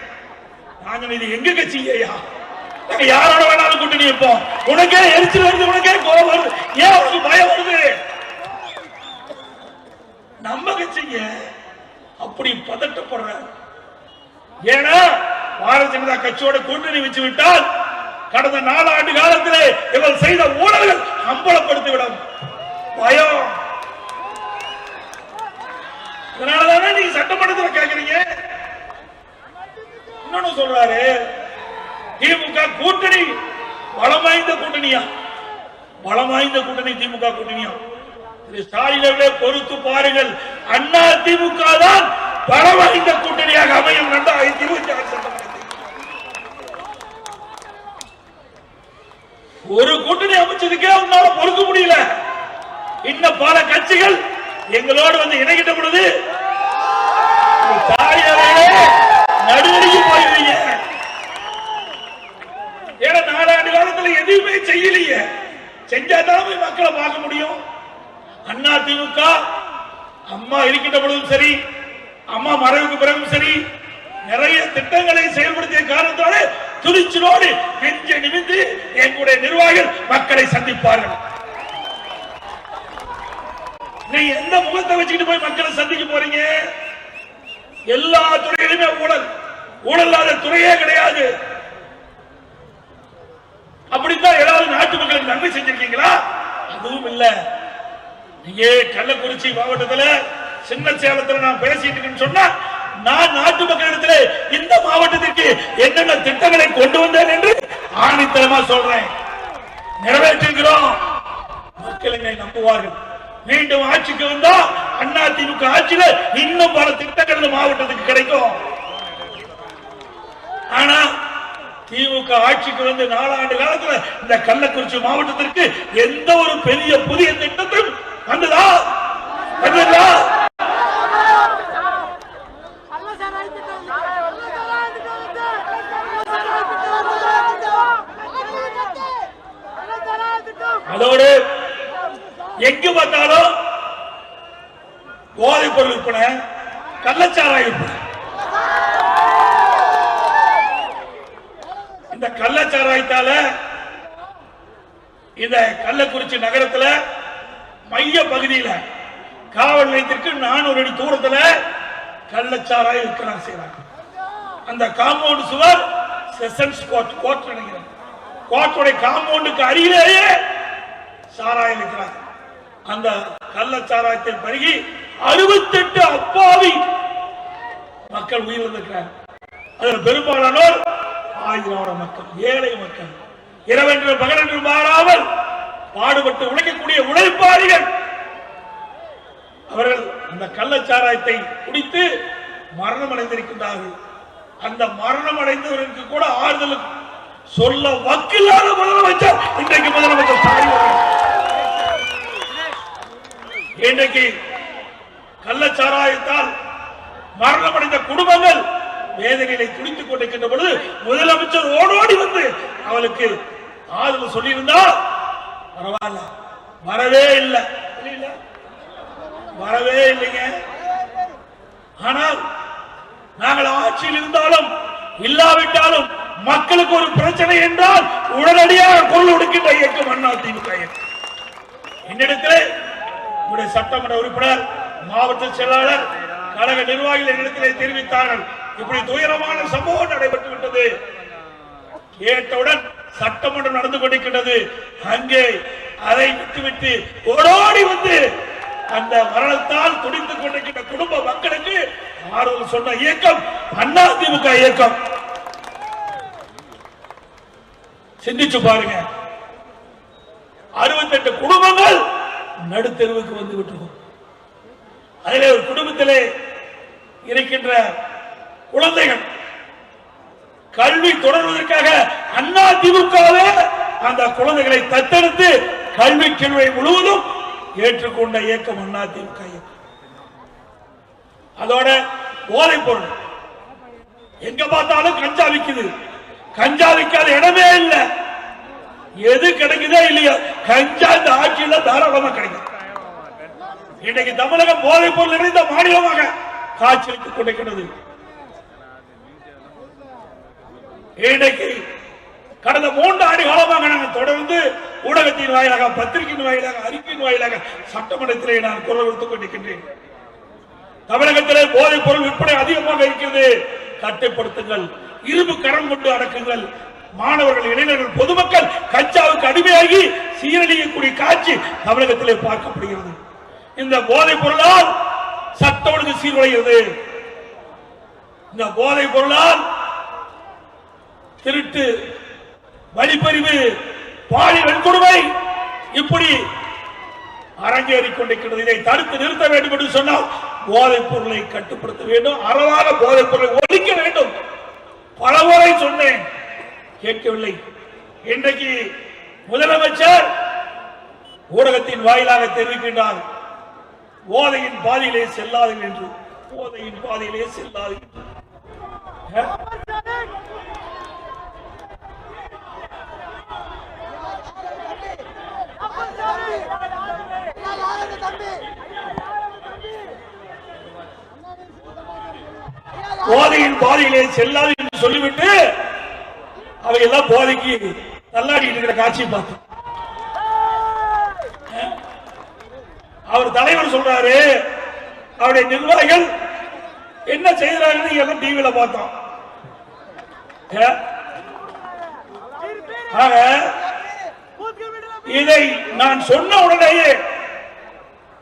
A: நாங்க இது எங்க கட்சிங்கய்யா, நாங்க யாரோட வேணாலும் கூட்டணி வைப்போம். உனக்கே எரிச்சல் வருது, உனக்கே கோபம் வருது, ஏன் உனக்கு பயம் வருது? நம்ம கட்சிங்க அப்படி பதட்டப்படுற. ஏன்னா பாரதிய ஜனதா கட்சியோட கூட்டணி வச்சு விட்டால் கடந்த 4 ஆண்டு காலத்திலே இவர்கள் செய்த ஊழல்கள் அம்பலப்படுத்திவிடும் பயம். அதனாலதானே நீங்க சட்டமன்றத்தில் கேட்கறீங்க. இன்னொன்னு சொல்றாரு, திமுக கூட்டணி பலம் வாய்ந்த கூட்டணியா, பலம் வாய்ந்த கூட்டணி திமுக கூட்டணியா? ஸ்டாலின் பொறுத்து பாருங்கள், அண்ணா திமுக தான் பலம் வாய்ந்த கூட்டணியாக அமையும் 2026 சட்டமன்றத்தில். ஒரு கூட்டணி அமைச்சதுக்கே உன்னால பொறுக்க முடியல. இன்னும் பல கட்சிகள் எங்களோடு வந்து இணைகிட்ட பொழுது நடுவடிக்கு போயிருவீங்க. ஏன்னா 4 ஆண்டு காலத்தில் எதுவுமே செய்யலையே, செஞ்சாதான் மக்களை பார்க்க முடியும். அண்ணா திமுக அம்மா இருக்கின்ற பொழுதும் சரி, அம்மா மறைவுக்கு பிறகும் சரி, நிறைய திட்டங்களை செயல்படுத்திய காரணத்தால துணிச்சலோடு நெஞ்ச நிமிந்து எங்களுடைய நிர்வாகிகள் மக்களை சந்திப்பார்கள். நீங்க எந்த முகத்தை வச்சுக்கிட்டு போய் மக்களை சந்திக்க போறீங்க? எல்லா துறையிலுமே ஊழல், ஊழல் இல்லாத துறையே கிடையாது. அப்படித்தான் ஏதாவது நாட்டு மக்களுக்கு நன்மை செஞ்சிருக்கீங்களா? அதுவும் இல்ல. நீங்க கள்ளக்குறிச்சி மாவட்டத்தில் சின்ன சேலத்தில் நான் பேசிட்டு இருக்கேன்னு சொன்னா, நான் நாட்டு மக்களிடத்தில் இந்த மாவட்டத்திற்கு என்னென்ன திட்டங்களை கொண்டு வந்தேன் என்று ஆணித்தரமா சொல்றேன். நிறைவேற்றுகிறோம். மக்கள் என்னை நம்புவார்கள். மீண்டும் ஆட்சிக்கு வந்தா அண்ணா திமுக ஆட்சியில இன்னும் பல திட்டங்கள் இந்த மாவட்டத்துக்கு கிடைக்கும். ஆனா திமுக ஆட்சிக்கு வந்து 4 ஆண்டு காலத்துல இந்த கள்ளக்குறிச்சி மாவட்டத்திற்கு எந்த ஒரு பெரிய புதிய திட்டத்தையும் வந்ததா? அதோடு எங்கு பார்த்தாலும் போதைப் பொருள் விற்பனை, கள்ளச்சாராய விற்பனை. இந்த கள்ளச்சாராயத்தால இந்த கள்ளக்குறிச்சி நகரத்தில் மைய பகுதியில் காவல் நிலையத்திற்கு 400 அடி தூரத்தில் கள்ளச்சாராய விற்பனை செய்யறாங்க. அந்த காம்பவுண்ட் சுவர் செஷன்ஸ் கோர்ட் நினைக்கிறேன், கோர்ட்டுடைய காம்பவுண்டுக்கு அருகிலேயே சாராயம் விற்கிறாங்க. அந்த கள்ளச்சாராயத்தில் பருகி 68 அப்பாவி மக்கள் உயிரிழந்திருக்கிறார். அதில் பெரும்பாலானோர் ஆயிரம் மக்கள், ஏழை மக்கள், இரவென்று பகலென்று மாறாமல் பாடுபட்டு உழைக்கக்கூடிய உழைப்பாளிகள். அவர்கள் அந்த கள்ளச்சாராயத்தை குடித்து மரணம் அடைந்திருக்கின்றார்கள். அந்த மரணம் அடைந்தவர்களுக்கு கூட ஆறுதல் சொல்ல வக்கில்லாத முதலமைச்சர் இன்றைக்கு முதலமைச்சர் ஸ்டாலின். இன்றைக்கு கள்ளச்சாராயத்தால் மரணமடைந்த குடும்பங்கள் வேதனைகளை துடித்துக் கொண்டிருக்கின்ற பொழுது முதலமைச்சர் ஓடோடி வந்து அவளுக்கு ஆறுதல் சொல்லியிருந்தா பரவாயில்ல. வரவே இல்லை, வரவே இல்லைங்க. ஆனால் நாங்கள் ஆட்சியில் இருந்தாலும் இல்லாவிட்டாலும் மக்களுக்கு ஒரு பிரச்சனை என்றால் உடனடியாக குரல் கொடுக்கின்ற இயக்கம் அண்ணா திமுக இயக்கம். என்னிடத்தில் சட்டமன்ற உறுப்பினர், மாவட்ட செயலாளர், கழக நிர்வாகிகள் என்னிடத்திலே தெரிவித்தார்கள், இப்படி துயரமான சம்பவம் நடைபெற்று விட்டது. கேட்டவுடன் சட்டமன்றம் நடந்து கொண்டிருக்கின்றது. அங்கே அதை விட்டுவிட்டு ஓடோடி வந்து அந்த மரணத்தால் துடித்துக் கொண்டிருக்கின்ற குடும்ப மக்களுக்கு ஆறுதல் சொன்ன இயக்கம் அண்ணா திமுக இயக்கம். சிந்திச்சு பாருங்க, 68 குடும்பங்கள் நடுத்தெருவுக்கு வந்து விட்டோம். அதிலே ஒரு குடும்பத்திலே இருக்கின்ற குழந்தைகள் கல்வி தொடர்வதற்காக அண்ணா திமுகவே அந்த குழந்தைகளை தத்தெடுத்து கல்வி செல்வை முழுவதும் ஏற்றுக்கொண்ட இயக்கம் அண்ணா திமுக இயக்கம். அதோட போதைப் பொருள் எங்க பார்த்தாலும் கஞ்சா விக்குது. கஞ்சா விக்காத இடமே இல்லை. எது கிடைக்குதோ இல்லையோ கஞ்சா இந்த ஆட்சியில் தாராளமாக கிடைக்கும். இன்றைக்கு தமிழகம் போதைப் பொருள் நிறைந்த மாநிலமாக காட்சியளித்துக் கொண்டிருக்கிறது. இன்றைக்கு கடந்த 3 ஆண்டு காலமாக நாங்கள் தொடர்ந்து ஊடகத்தின் வாயிலாக, பத்திரிகையின் வாயிலாக, அறிக்கையின் வாயிலாக சட்டமன்றத்திலே நான் குரல் கொடுத்துக் கொண்டிருக்கின்றேன். தமிழகத்திலே போதைப் பொருள் விற்பனை அதிகமாக இருக்கிறது, கட்டுப்படுத்துங்கள், இரும்பு கரம் கொண்டு அடக்குங்கள். மாணவர்கள், இளைஞர்கள், பொதுமக்கள் கஞ்சாவுக்கு அடிமையாகி சீரழியக்கூடிய காட்சி தமிழகத்திலே பார்க்கப்படுகிறது. இந்த போதைப் பொருளால் சட்ட ஒழுங்கு சீர்குலைகிறது. இந்த போதைப் பொருளால் திருட்டு, வழிப்பறிவு, பாலியல் வன்கொடுமை இப்படி அரங்கேறிக் கொண்டிருக்கிறது. இதை தடுத்து நிறுத்த வேண்டும் என்று சொன்னால் போதைப் பொருளை கட்டுப்படுத்த வேண்டும், அறவாத போதைப் பொருளை ஒழிக்க வேண்டும். பலமுறை சொன்னேன், கேட்கவில்லை. இன்றைக்கு முதலமைச்சர் ஊடகத்தின் வாயிலாக தெரிவிக்கின்றார், போதையின் பாதையிலே செல்லாதீர்கள் என்று. போதையின் பாதையிலே செல்லாதீர்கள். போதையின் பாதையிலே செல்லாது என்று சொல்லிவிட்டு அவையெல்லாம் போதைக்கு தள்ளாடி இருக்கிற காட்சியை பார்த்தோம். அவர் தலைவர் சொல்றாரு, அவருடைய நிர்வாகிகள் என்ன செய்கிறார்கள் எல்லாம் டிவியில பார்த்தோம். இதை நான் சொன்ன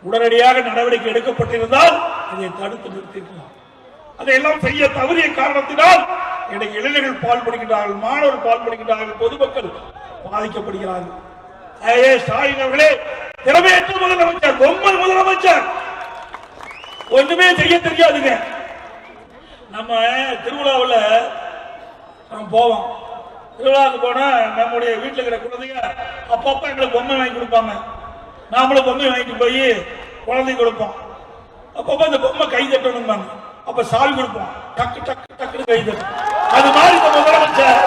A: உடனடியாக நடவடிக்கை எடுக்கப்பட்டிருந்தால் இதை தடுத்து நிறுத்திருக்கலாம். அதையெல்லாம் செய்ய தவறிய காரணத்தினால் இன்றைக்கு இளைஞர்கள் பால்படுகின்றார்கள், மாணவர்கள் பால்படுகின்றார்கள், பொதுமக்கள் பாதிக்கப்படுகிறார்கள். ஸ்டாலின் அவர்களே, திறமையற்ற முதலமைச்சர், பொம்மை முதலமைச்சர், ஒண்ணுமே செய்ய தெரியாதுங்க. நம்ம திருவிழாவில் நம்ம போவோம். திருவிழாவுக்கு போனா நம்முடைய வீட்டில் இருக்கிற குழந்தைங்க அப்பப்ப எங்களுக்கு பொம்மை வாங்கி கொடுப்பாங்க. நாமளும் பொம்மை வாங்கிட்டு போய் குழந்தை கொடுப்போம். அப்பப்ப அந்த பொம்மை கை தட்டணும், அப்ப சாவி கொடுப்போம், டக்கு டக்கு டக்குன்னு கை தட்டும். அது மாதிரி இந்த முதலமைச்சர்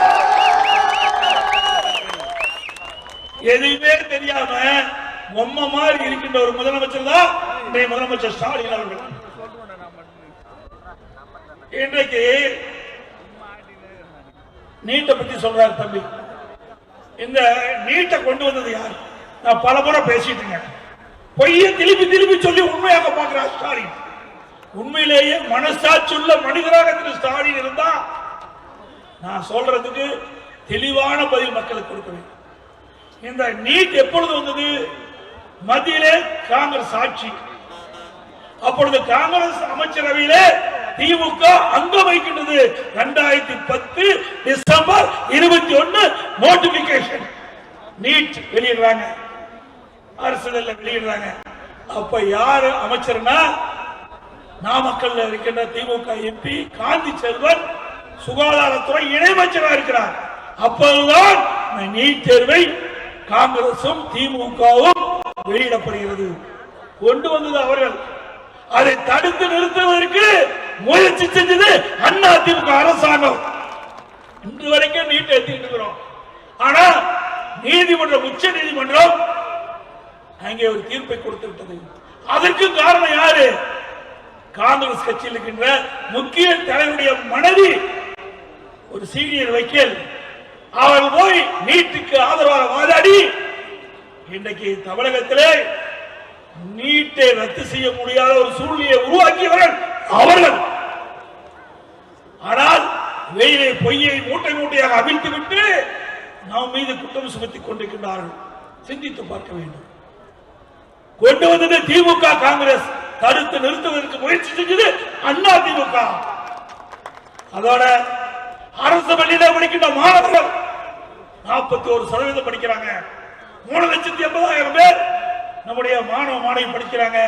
A: எதுவுமே தெரியாம பொம்மை மாதிரி இருக்கின்ற ஒரு முதலமைச்சர் தான் இன்றைய முதலமைச்சர் ஸ்டாலின் அவர்கள். இன்றைக்கு நீட்டை பத்தி சொல்றாரு தம்பி. இந்த நீட்டை கொண்டு வந்தது யார்? நான் பல முறை பேசிட்டுங்க. பொய்ய திருப்பி திருப்பி சொல்லி உண்மையாக பார்க்கிறார் ஸ்டாலின். உண்மையிலேயே மனசாட்சியுள்ள மனிதராக திரு ஸ்டாலின் இருந்தா நான் சொல்றதுக்கு தெளிவான பதில் மக்களுக்கு கொடுக்க வேண்டும். இந்த நீட் எப்பொழுது வந்தது? மத்தியிலே காங்கிரஸ் ஆட்சி. அப்பொழுது காங்கிரஸ் அமைச்சரவையிலே திமுக அங்கம் வைக்கின்றது. 2010 டிசம்பர் 21 நோட்டிபிகேஷன் நீட் வெளியிடுறாங்க, அரசியல் வெளியிடுறாங்க. அப்ப யாரு அமைச்சர்னா நாமக்கல்ல இருக்கின்ற திமுக எம்பி காந்தி செல்வன் சுகாதாரத்துறை இணையமைச்சராக இருக்கிறார். அப்போதுதான் நீட் தேர்வை காங்கிரசும் திமுகவும் வெளியிடப்படுகிறது. கொண்டு வந்தது அவர்கள். அதை தடுத்து நிறுத்துவதற்கு முயற்சி செஞ்சது அண்ணா திமுக அரசாங்கம். இன்று வரைக்கும் நீட் எடுத்துக்கிட்டு இருக்கிறோம். ஆனா நீதிமன்றம், உச்ச நீதிமன்றம் அங்கே ஒரு தீர்ப்பை கொடுத்து விட்டது. அதற்கு காரணம் யாரு? காங்கிரஸ் கட்சியில் இருக்கின்ற முக்கிய தலைவருடைய மனைவி, ஒரு சீனியர் வக்கீல். அவர் போய் நீட்டுக்கு ஆதரவாக வாதாடி இன்றைக்கு தமிழகத்திலே நீட்டை ரத்து செய்ய முடியாத ஒரு சூழ்நிலையை உருவாக்கியவர்கள் அவர்கள். ஆனால் வெயிலை பொய்யை மூட்டை மூட்டையாக அவிழ்த்து விட்டு நாம் மீது குற்றம் சுமத்திக் கொண்டிருக்கின்றார்கள். சிந்தித்து பார்க்க வேண்டும். கொண்டு வந்தது திமுக, காங்கிரஸ். தடுத்து நிறுத்துவதற்கு முயற்சி செஞ்சது அண்ணா திமுக. அதோட அரசு பள்ளியில படிக்கின்ற மாணவர்கள் 41% படிக்கிறாங்க. 3,80,000 பேர் நம்முடைய மாணவ மாணவி படிக்கிறாங்க.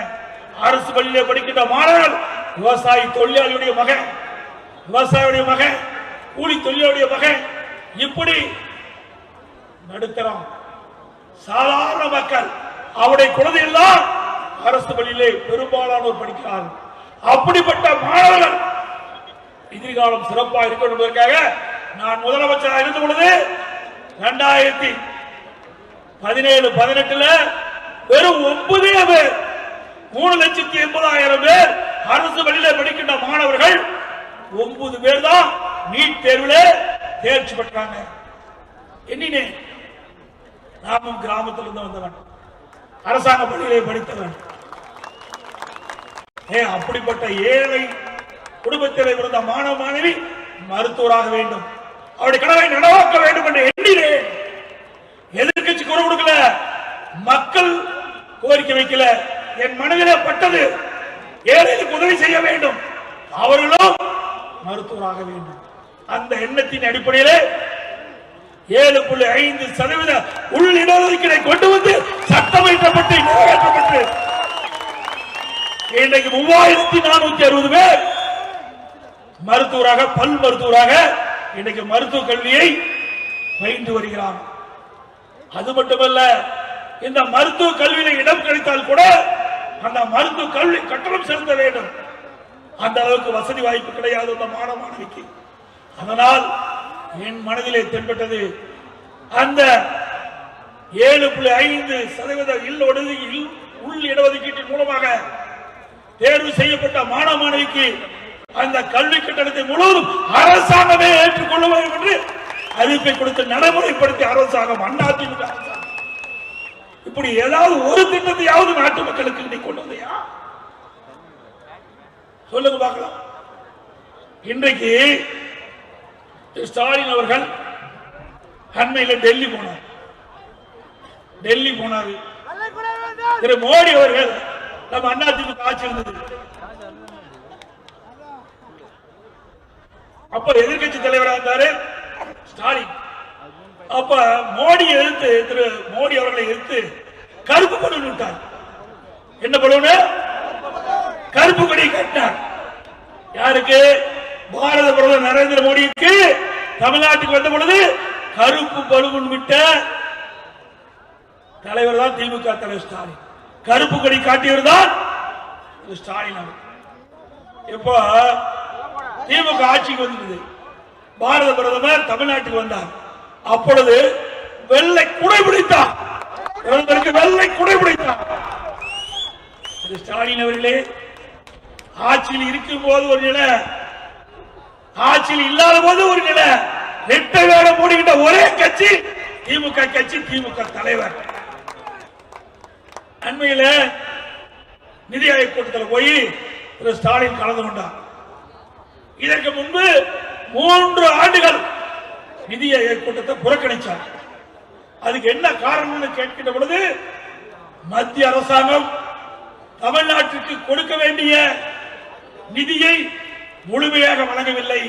A: அரசு பள்ளியில படிக்கின்ற மாணவர்கள் விவசாயி தொழிலாளியுடைய மகன், விவசாயியுடைய மகன், கூலி தொழிலாளியுடைய மகன், இப்படி நடுத்தரம் சாதாரண மக்கள் அவருடைய குழந்தைகள் தான் அரசு பள்ளியிலே பெரும்பாலானோர் படிக்கிறார்கள். அப்படிப்பட்ட மாணவர்கள் எதிர்காலம் சிறப்பாக இருக்க என்பதற்காக நான் முதலமைச்சராக இருந்த பொழுது 2017-18 வெறும் 9 பேர், 3,80,000 பேர் அரசு பள்ளியிலே படிக்கின்ற மாணவர்கள் 9 பேர் தான் நீட் தேர்வில் தேர்ச்சி பெற்றாங்க. எண்ணினே நாமும் கிராமத்திலிருந்து வந்தவன், அரசாங்க பள்ளியிலே படித்தவன். அப்படிப்பட்ட ஏழை குடும்பத்தில் இருந்த மாணவ மாணவி மருத்துவராக வேண்டும், அவருடைய கனவை நனவாக்க வேண்டும் என்று எண்ணினேன். எதிர்கட்சி குரல் கொடுக்கல, மக்கள் கோரிக்கை வைக்கல, என் மனதிலே பட்டது ஏழைகளுக்கு உதவி செய்ய வேண்டும், அவர்களும் மருத்துவராக வேண்டும். அந்த எண்ணத்தின் அடிப்படையில் 7.5% உள் இடஒதுக்கீடை கொண்டு வந்து சட்டமன்றப்பட்டு நிறைவேற்றப்பட்டு இன்றைக்கு 3460 பேர் மருத்துவராக, பல் மருத்துவராக இன்றைக்கு மருத்துவ கல்வியை பயின்று வருகிறார். அது மட்டுமல்ல, இந்த மருத்துவ கல்வியில இடம் கிடைத்தால் கூட அந்த மருத்துவ கல்வி கட்டணம் செலுத்த வேண்டும். அந்த அளவுக்கு வசதி வாய்ப்பு கிடையாது அந்த மாணவ மாணவிக்கு. அதனால் என் மனதிலே தென்பட்டது, அந்த 7.5% உள் இடஒதுக்கீட்டின் மூலமாக தேர்வு செய்யப்பட்ட மாணவ மாணவிக்கு அந்த கல்வி கட்டணத்தை முழுவதும் அரசாங்கமே ஏற்றுக்கொள்ள வேண்டும் என்று அறிவிப்பை கொடுத்து நடைமுறைப்படுத்தி அரசாங்கம், அதிமுக அரசாங்கம் இப்படி ஏதாவது ஒரு திட்டத்தையாவது நாட்டு மக்களுக்கு நீ கொண்டு வந்தியா? சொல்லுங்க பார்க்கலாம். இன்றைக்கு ஸ்டாலின் அவர்கள் அண்மையில் டெல்லி போனார். திரு மோடி அவர்கள் நம்ம அதிமுக ஆட்சி இருந்தது, அப்ப எதிர்கட்சி தலைவராக இருந்தாரு ஸ்டாலின். அப்ப மோடியை எதிர்த்து, திரு மோடி அவர்களை எதிர்த்து கருப்பு பலூன் விட்டார். என்ன பலூன்? கருப்பு கொடி கட்டினார். யாருக்கு? பாரத பிரதமர் நரேந்திர மோடிக்கு தமிழ்நாட்டுக்கு வந்த பொழுது கருப்பு பலூன் விட்ட தலைவர் தான் திமுக தலைவர் ஸ்டாலின். கருப்பு கொடி காட்டியவர் தான் ஸ்டாலின். இப்போ திமுக ஆட்சிக்கு வந்தது, பாரத பிரதமர் தமிழ்நாட்டுக்கு வந்தார். அப்பொழுது வெள்ளை குடை பிடித்தார், பிரதமருக்கு வெள்ளை குடை பிடித்தார். ஸ்டாலின் அவர்களே, ஆட்சியில் இருக்கும் போது ஒரு நிலை, ஆட்சியில் இல்லாத போது ஒரு நிலை, ரெட்டை வேடம் போடுகின்ற ஒரே கட்சி திமுக கட்சி, திமுக தலைவர். அண்மையில் நிதி ஆயோக் கூட்டத்தில் போய் திரு ஸ்டாலின் கலந்து கொண்டார். இதற்கு முன்பு 3 ஆண்டுகள் நிதி ஆயோக் கூட்டத்தை புறக்கணித்தார். அதுக்கு என்ன காரணம்னு கேட்கின்ற பொழுது, மத்திய அரசாங்கம் தமிழ்நாட்டிற்கு கொடுக்க வேண்டிய நிதியை முழுமையாக வழங்கவில்லை,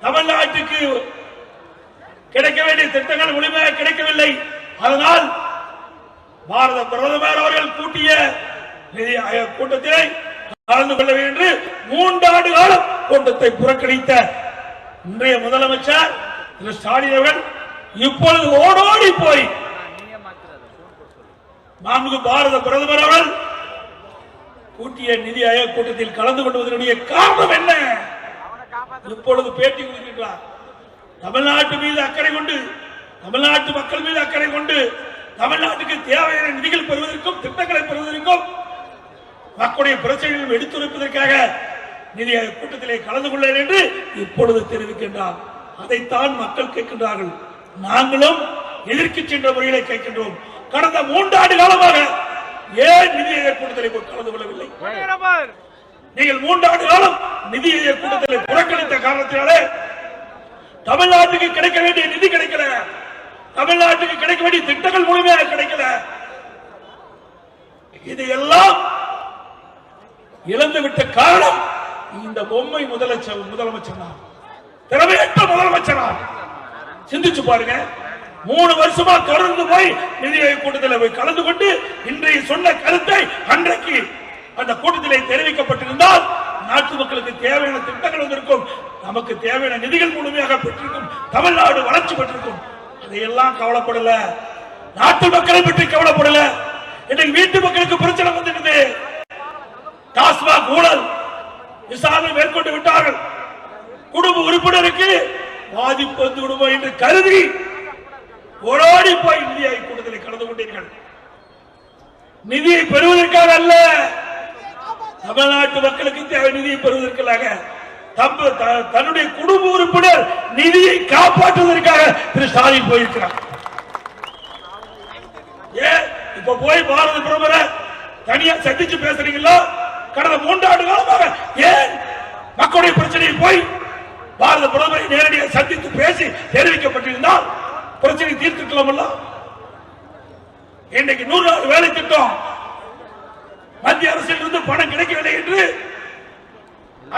A: தமிழ்நாட்டுக்கு கிடைக்க வேண்டிய திட்டங்கள் முழுமையாக கிடைக்கவில்லை. அதனால் பாரத பிரதமர் அவர்கள் கூட்டிய நிதி ஆயோக் கூட்டத்தை கலந்து கொள்ள வேண்டும் என்று 3 ஆண்டு காலம் கூட்டத்தை புறக்கணித்த இன்றைய முதலமைச்சர் திரு ஸ்டாலின் அவர்கள் இப்பொழுது ஓடோடி போய் நான்கு பாரத பிரதமர் அவர்கள் கூட்டிய நிதி ஆயோக் கூட்டத்தில் கலந்து கொள்வதனுடைய காரணம் என்ன? இப்பொழுது பேட்டி கொடுக்கின்றார். தமிழ்நாட்டு மீது அக்கறை கொண்டு, தமிழ்நாட்டு மக்கள் மீது அக்கறை கொண்டு, தமிழ்நாட்டுக்கு தேவையான நிதிகள் பெறுவதற்கும் திட்டங்களை பெறுவதற்கும் மக்களுடைய பிரச்சனைகளை எடுத்துரைப்பதற்காக நிதி ஆயோக் கூட்டத்திலே கலந்து கொள்ள என்று இப்பொழுது தெரிவிக்கின்றார். அதைத்தான் மக்கள் கேட்கின்றார்கள். நாங்களும் எதிர்க்கட்சி என்ற முறையிலே கேட்கின்றோம். கடந்த 3 ஆண்டு காலமாக ஏன் நிதி ஆயோக் கூட்டத்திலே கலந்து கொள்ளவில்லை? நீங்கள் 3 ஆண்டு காலம் நிதி ஆயோக் கூட்டத்திலே புறக்கணித்த காரணத்தினாலே தமிழ்நாட்டுக்கு கிடைக்க வேண்டிய நிதி கிடைக்கல, தமிழ்நாட்டுக்கு கிடைக்க வேண்டிய திட்டங்கள் முழுமையாக கிடைக்கல. இதையெல்லாம் இழந்துவிட்ட காரணம் இந்த பொம்மை முதலமைச்சர், திறமையற்ற முதலமைச்சர். சிந்திச்சு பாருங்க. 3 வருஷமா தொடர்ந்து போய் நிதி ஆயோக் கூட்டத்தில் போய் கலந்து கொண்டு இன்றைய சொன்ன கருத்தை அன்றைக்கு அந்த கூட்டத்திலே தெரிவிக்கப்பட்டிருந்தால் நாட்டு மக்களுக்கு தேவையான திட்டங்கள் வந்திருக்கும், நமக்கு தேவையான நிதிகள் முழுமையாக பெற்றிருக்கும், தமிழ்நாடு வளர்ச்சி பெற்றிருக்கும். அதையெல்லாம் கவலைப்படல, நாட்டு மக்களை பற்றி கவலைப்படல. இன்றைக்கு வீட்டு மக்களுக்கு பிரச்சனை வந்துட்டு, டாஸ்மாக் ஊழல் விசாரணை மேற்கொண்டு விட்டார்கள். குடும்ப உறுப்பினருக்கு பாதிப்பு வந்து விடுமோ என்று கருதி ஓடோடி போய் நிதி ஆயோக் கூட்டத்தில் கலந்து கொண்டீர்கள். நிதியை பெறுவதற்காக அல்ல, தமிழ்நாட்டு மக்களுக்கு தேவை நிதியை பெறுவதற்காக தன்னுடைய குடும்ப உறுப்பினர் நிதியை காப்பாற்றுவதற்காக திரு ஸ்டாலின் போயிருக்கிறார். ஏன் இப்ப போய் பாரத பிரதமரை தனியா சந்திச்சு பேசுறீங்களா? கடந்த 3 ஆண்டு காலமாக ஏன் மக்களுடைய பிரச்சனையை போய் பாரத பிரதமரை நேரடியாக சந்தித்து பேசி தெரிவிக்கப்பட்டிருந்தால் பிரச்சனை தீர்த்துக்கலாம். இன்றைக்கு 100 நாள் வேலை திட்டம் மத்திய அரசில் இருந்து பணம் கிடைக்கவில்லை என்று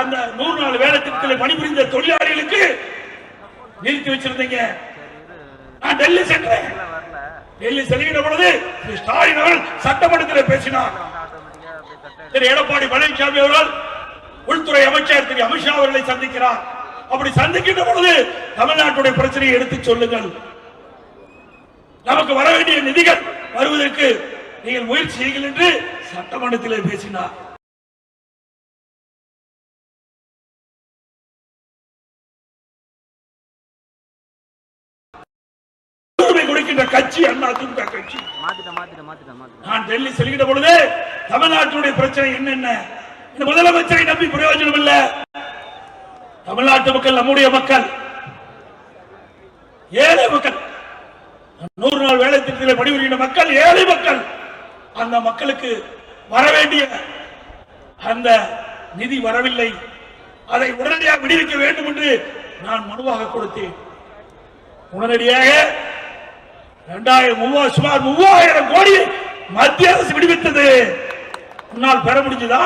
A: அந்த 100 நாள் வேலை திட்டத்தில் பணிபுரிந்த தொழிலாளிகளுக்கு நிறுத்தி வச்சிருந்தீங்க. நான் டெல்லி சென்றேன். டெல்லி செல்கிற பொழுது ஸ்டாலின் அவர்கள் சட்டமன்றத்தில் பேசினார். திரு எடப்பாடி பழனிசாமி அவர்கள் உள்துறை அமைச்சர் திரு அமித்ஷா அவர்களை சந்திக்கிறார். அப்படி சந்திக்கின்ற பொழுது தமிழ்நாட்டுடைய பிரச்சனையை எடுத்து சொல்லுங்கள், நமக்கு வர வேண்டிய நிதிகள் வருவதற்கு நீங்கள் முயற்சி செய்யுங்கள் என்று சட்டமன்றத்தில் பேசினார். கொடுக்கின்ற கட்சி அதிமுக கட்சி. நான் டெல்லி செல்கிற பொழுது தமிழ்நாட்டுடைய பிரச்சனை என்னென்ன, இந்த முதலமைச்சரை நம்பி பிரயோஜனம் இல்லை. தமிழ்நாட்டு மக்கள் நம்முடைய மக்கள், ஏழை மக்கள், 100 நாள் வேலை திட்டத்தில் பணிபுரிகின்ற மக்கள், ஏழை மக்கள். அந்த மக்களுக்கு வர வேண்டிய அந்த நிதி வரவில்லை. அதை உடனடியாக விடுவிக்க வேண்டும் என்று நான் மனுவாக கொடுத்தேன். உடனடியாக சுமார் 3000 கோடி மத்திய அரசு விடுவித்தது. முன்னால் பெற முடிஞ்சதா?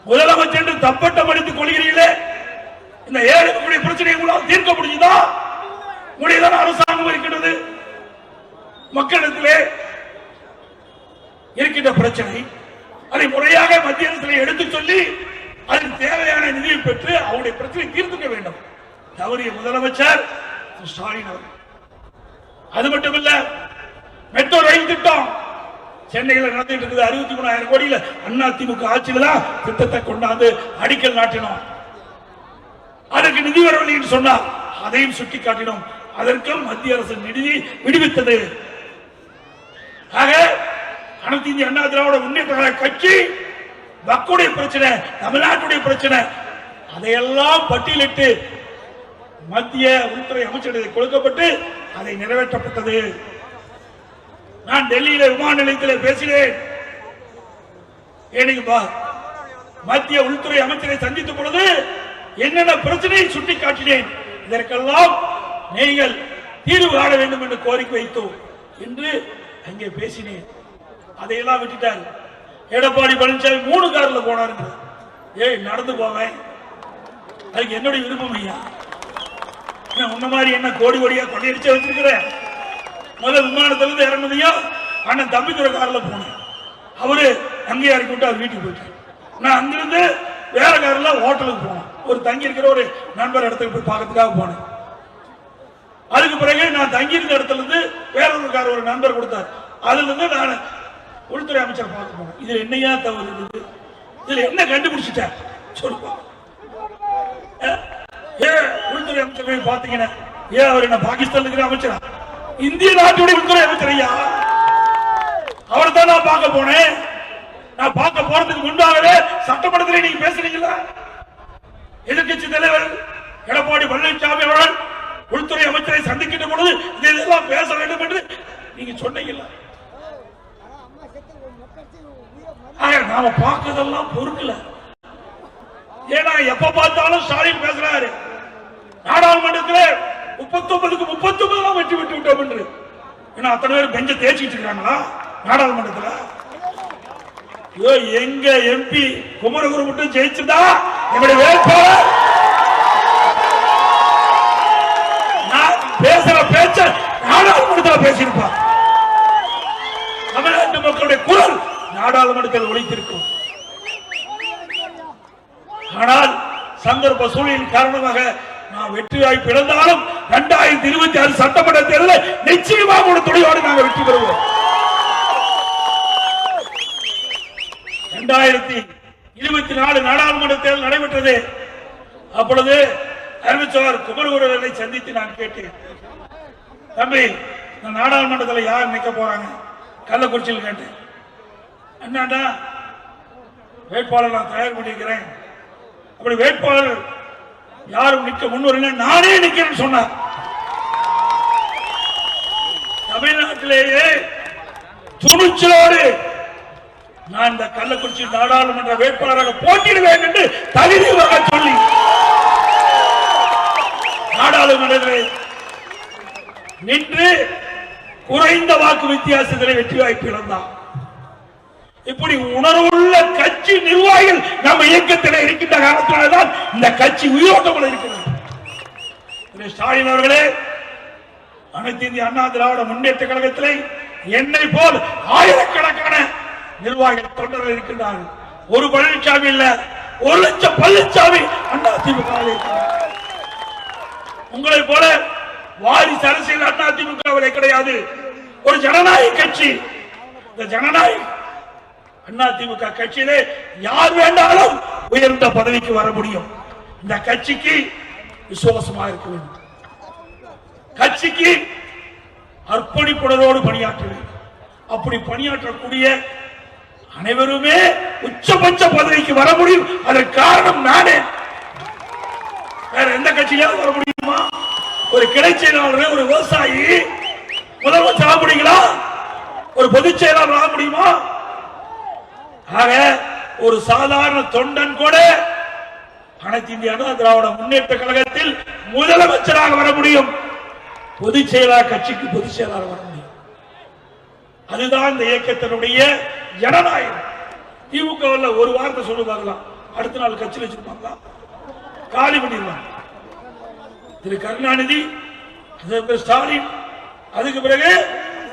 A: முதலமைச்சர் தப்பட்டம் அடித்துக் கொள்கிறீர்களே, இந்த ஏழை மக்களுடைய பிரச்சனையை உங்களால் தீர்க்க முடிஞ்சதா? முடியதான் அரசாங்கம் இருக்கின்றது. மக்களிடத்திலே இருக்கின்ற பிரச்சனை அதை முறையாக மத்திய அரசு எடுத்து சொல்லி அதற்கு தேவையான நிதியை பெற்று அவருடைய பிரச்சனை தீர்த்துக்க வேண்டும். தவறிய முதலமைச்சர் ஸ்டாலின் அவர்கள். அது மட்டுமல்ல, மெட்ரோ ரயில் திட்டம் சென்னையில் நடந்துட்டு இருக்குது. 63,000 கோடியில் அதிமுக ஆட்சியில் திட்டத்தை கொண்டாந்து அடிக்கல் நாட்டினோம். அதற்கு நிதி வரவில்லை என்று சொன்னார். அதையும் சுட்டிக்காட்டினோம். அதற்கும் மத்திய அரசு நிதி விடுவித்தது. ஆக அனைத்து இந்திய அண்ணா திராவிட முன்னேற்ற கட்சி மக்களுடைய பிரச்சனை, தமிழ்நாட்டுடைய பிரச்சனை, அதையெல்லாம் பட்டியலிட்டு மத்திய உள்துறை அமைச்சரிடம் கொடுக்கப்பட்டு அதை நிறைவேற்றப்பட்டது. நான் டெல்லியில விமான நிலையத்தில் பேசினேன். மத்திய உள்துறை அமைச்சரை சந்தித்த பொழுது என்னென்ன பிரச்சனையை சுட்டிக்காட்டினேன். இதற்கெல்லாம் நீங்கள் தீர்வு காண வேண்டும் என்று கோரிக்கை வைத்தோம் என்று அங்கே பேசினேன். அதையெல்லாம் விட்டுட்டார். எடப்பாடி பழனிசாமி 3 கார்ல போனாரு. நடந்து போவேன், அதுக்கு என்னுடைய விருப்பம் ஐயா. உன்ன மாதிரி என்ன கோடி கோடியா கொள்ளையடிச்சு வச்சிருக்கிற. முதல் விமானத்திலிருந்து இறங்குனதையும் அண்ணன் தம்பித்துறை கார்ல போனேன். அவரு அங்கே இறக்கி விட்டு அவர் வீட்டுக்கு போயிட்டார். நான் அங்கிருந்து வேற கார்ல ஹோட்டலுக்கு போனேன். ஒரு தங்கி இருக்கிற ஒரு நண்பர் இடத்துக்கு போய் பார்க்கறதுக்காக போனேன். அதுக்கு பிறகு நான் தங்கி இருந்த இடத்துல இருந்து வேற ஒரு கார் ஒரு நண்பர் கொடுத்தார். அதுல இருந்து நான் உள்துறை அமைச்சர் பார்க்க போனேன். இதுல என்னையா தவறு இருக்குது? இதுல என்ன கண்டுபிடிச்சிட்டேன் சொல்லுப்பா. உள்துறை அமைச்சர் பாத்தீங்கன்னா அவர் என்ன பாகிஸ்தான் இருக்கிற அமைச்சரா? இந்திய நாட்டுடைய உள்துறை அமைச்சர் ஐயா. அவர் தான் நான் பார்க்க போனேன். நான் பார்க்க போறதுக்கு முன்பாகவே சட்டமன்றத்தில் நீங்க பேசுறீங்களா? எதிர்கட்சி தலைவர் எடப்பாடி பழனிசாமி அவர்கள் உள்துறை அமைச்சரை சந்திக்கின்ற பொழுது இதெல்லாம் பேச வேண்டும் என்று நீங்க சொன்னீங்களா? நாம பார்க்கறதெல்லாம் பொறுக்கல. ஏன்னா எப்ப பார்த்தாலும் ஸ்டாலின் பேசுறாரு. நாடாளுமன்றத்தில் 39க்கு 39 வெற்றி பெற்று விட்டோம் என்று. ஏன்னா அத்தனை பேர் பெஞ்ச தேய்ச்சிட்டு இருக்காங்களா நாடாளுமன்றத்தில்? எங்க எம்பி குமரகுரு மட்டும் ஜெயிச்சுதா எங்களுடைய வேட்பாளர் நான் பேசுற பேச்ச நாடாளுமன்றத்தில் பேசியிருப்பார். தமிழ்நாட்டு மக்களுடைய குரல் நாடாளுமன்றத்தில் ஒலித்திருக்கும். ஆனால் சந்தர்ப்ப சூழலின் காரணமாக நான் வெற்றி வாய்ப்பு இழந்தாலும் 2026 சட்டமன்ற தேர்தலில் நிச்சயமாக ஒரு துணையோடு நாங்கள் வெற்றி பெறுவோம். 2024 நாடாளுமன்ற தேர்தல் நடைபெற்றது. அப்பொழுது அறிவிச்சவர் குமரகுருவை சந்தித்து நான் கேட்டேன், தம்பி நாடாளுமன்றத்தில் யார் நிற்க போறாங்க? கள்ளக்குறிச்சியில் கேட்டேன். என்னடா வேட்பாளர் நான் தயார் பண்ணிக்கிறேன், அப்படி வேட்பாளர் யாரும் நிக்க முன்வரல, நானே நிக்கிறேன்னு சொன்னார். தமிழ்நாட்டிலேயே துணிச்சலோடு நான் இந்த கள்ளக்குறிச்சி நாடாளுமன்ற வேட்பாளராக போட்டியிடுவேன் என்று தகுதியாக சொல்லி நாடாளுமன்றத்தில் நின்று குறைந்த வாக்கு வித்தியாசத்தில் வெற்றி வாய்ப்பு இழந்தார். இப்படி உணர்வுள்ள கட்சி நிர்வாகிகள் நம்ம இயக்கத்தில் இருக்கின்ற காரணத்தினால்தான் இந்த கட்சி உயிரோட்டமாக இருக்கிறது. ஸ்டாலின் அவர்களே, அனைத்து இந்திய அண்ணா திராவிட முன்னேற்ற கழகத்திலே என்னை போல் ஆயிரக்கணக்கான நிர்வாகிகள் தொண்டர்கள் இருக்கின்றார்கள். ஒரு பழனிசாமி இல்ல, 1,00,000 பழனிசாமி அண்ணா திமுக உங்களை போல வாரிசு அரசியல் அண்ணா திமுக கிடையாது. ஒரு ஜனநாயக கட்சி. இந்த ஜனநாயக அண்ணா திமுக கட்சியிலே யார் வேண்டாலும் உயர்ந்த பதவிக்கு வர முடியும். இந்த கட்சிக்கு விசுவாசமாக இருக்க வேண்டும். கட்சிக்கு அர்ப்பணிப்புணர்வோடு பணியாற்ற வேண்டும். அப்படி பணியாற்றக்கூடிய அனைவருமே உச்சபட்ச பதவிக்கு வர முடியும். அதற்கு காரணம் நானே. வேற எந்த கட்சியாவது வர முடியுமா? ஒரு கிளை செயலாளர், ஒரு விவசாயி முதலமைச்சர் ஆக முடியுங்களா? ஒரு பொதுச் செயலாளர் ஆக முடியுமா? ஆக ஒரு சாதாரண தொண்டன் கூட அனைத்து இந்திய அண்ணா திராவிட முன்னேற்ற கழகத்தில் முதலமைச்சராக வர முடியும். பொதுச் செயலாளர் கட்சிக்கு பொதுச் செயலாளர் வர முடியும். அதுதான் இந்த இயக்கத்தினுடைய ஜனநாயகம். திமுக ஒரு வார்த்தை சொல்லுவாங்களாம், அடுத்த நாள் கட்சியில் வச்சிருப்பாங்களா, காலி பண்ணிடுவாங்க. திரு கருணாநிதி, ஸ்டாலின், அதுக்கு பிறகு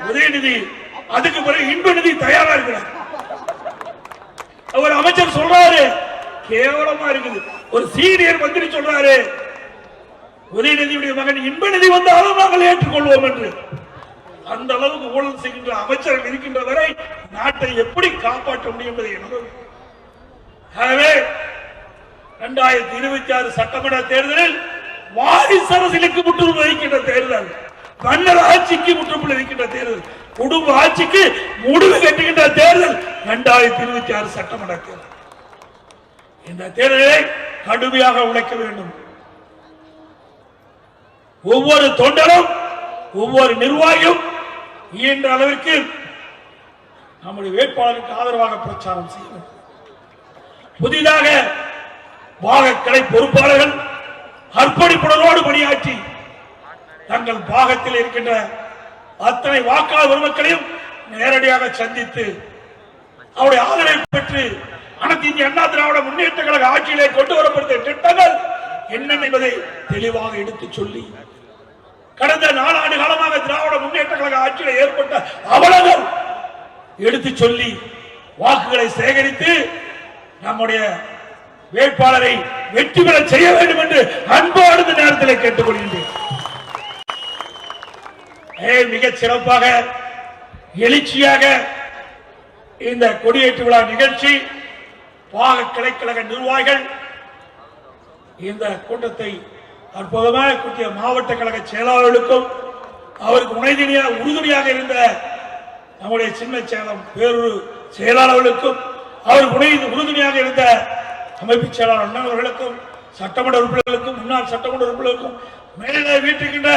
A: உதயநிதி, அதுக்கு பிறகு இன்பநிதி தயாரா இருக்கிறார். அவர் அமைச்சர் சொல்றாரு, கேவலமா இருக்குது. ஒரு சீனியர் மந்திரி சொல்றாரு, உதயநிதியுடைய மகன் இன்பநிதி வந்தாலும் நாங்கள் ஏற்றுக்கொள்வோம் என்று. அந்த அளவுக்கு ஊழல் செய்கின்ற அமைச்சர்கள் இருக்கின்ற வரை நாட்டை எப்படி காப்பாற்ற முடியும் என்பதை ஆகவே 2026 சட்டமன்ற தேர்தலில் வாரிசு அரசியலுக்கு முற்றுப்புள்ளி வைக்கின்ற தேர்தல், மன்னர் ஆட்சிக்கு முற்றுப்புள்ளி வைக்கின்ற தேர்தல், குடும்ப ஆட்சிக்கு முடிவு கட்டுகின்ற தேர்தல் 2026 சட்டமன்ற தேர்தல். இந்த தேர்தலை கடுமையாக உழைக்க வேண்டும். ஒவ்வொரு தொண்டரும், ஒவ்வொரு நிர்வாகியும் இயன்ற அளவிற்கு நம்முடைய வேட்பாளருக்கு ஆதரவாக பிரச்சாரம் செய்ய வேண்டும். புதிதாக பாக கிளை பொறுப்பாளர்கள் அர்ப்பணிப்புணர்வோடு பணியாற்றி தங்கள் பாகத்தில் இருக்கின்ற அத்தனை வாக்காளர் பெருமக்களையும் நேரடியாக சந்தித்து அவருடைய ஆதரவை பெற்று அனைத்து இந்திய அண்ணா திராவிட முன்னேற்ற கழக ஆட்சியிலே கொண்டு வரப்பட்ட திட்டங்கள் என்ன என்பதை தெளிவாக எடுத்துச் சொல்லி, கடந்த 4 ஆண்டு காலமாக திராவிட முன்னேற்ற கழக ஆட்சியில் ஏற்பட்ட அவலங்கள் எடுத்து சொல்லி வாக்குகளை சேகரித்து நம்முடைய வேட்பாளரை வெற்றி பெற செய்ய வேண்டும் என்று அன்போடு இந்த நேரத்தில் கேட்டுக்கொள்கின்றேன். மிகச் சிறப்பாக எழுச்சியாக இந்த கொடியேற்று விழா நிகழ்ச்சி பாக கிளைக்கழக நிர்வாகிகள் இந்த கூட்டத்தை அற்புதமாக கூட்டிய மாவட்ட கழக செயலாளர்களுக்கும் அவருக்கு உறுதுணையாக இருந்த நம்முடைய சின்ன சேலம் பேரூர் செயலாளர்களுக்கும் அவருக்கு உறுதுணையாக இருந்த அமைப்பு செயலாளர் அண்ணாவர்களுக்கும் சட்டமன்ற உறுப்பினர்களுக்கும் முன்னாள் சட்டமன்ற உறுப்பினர்களுக்கும் மேலே வீட்டுக்கின்ற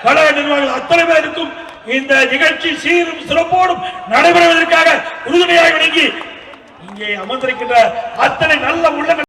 A: கழக நிர்வாகிகள் அத்தனை பேருக்கும் இந்த நிகழ்ச்சி சீரும் சிறப்போடும் நடைபெறுவதற்காக உறுதுணையாக விளங்கி இங்கே அமர்ந்திருக்கின்ற அத்தனை நல்ல உள்ளங்கள்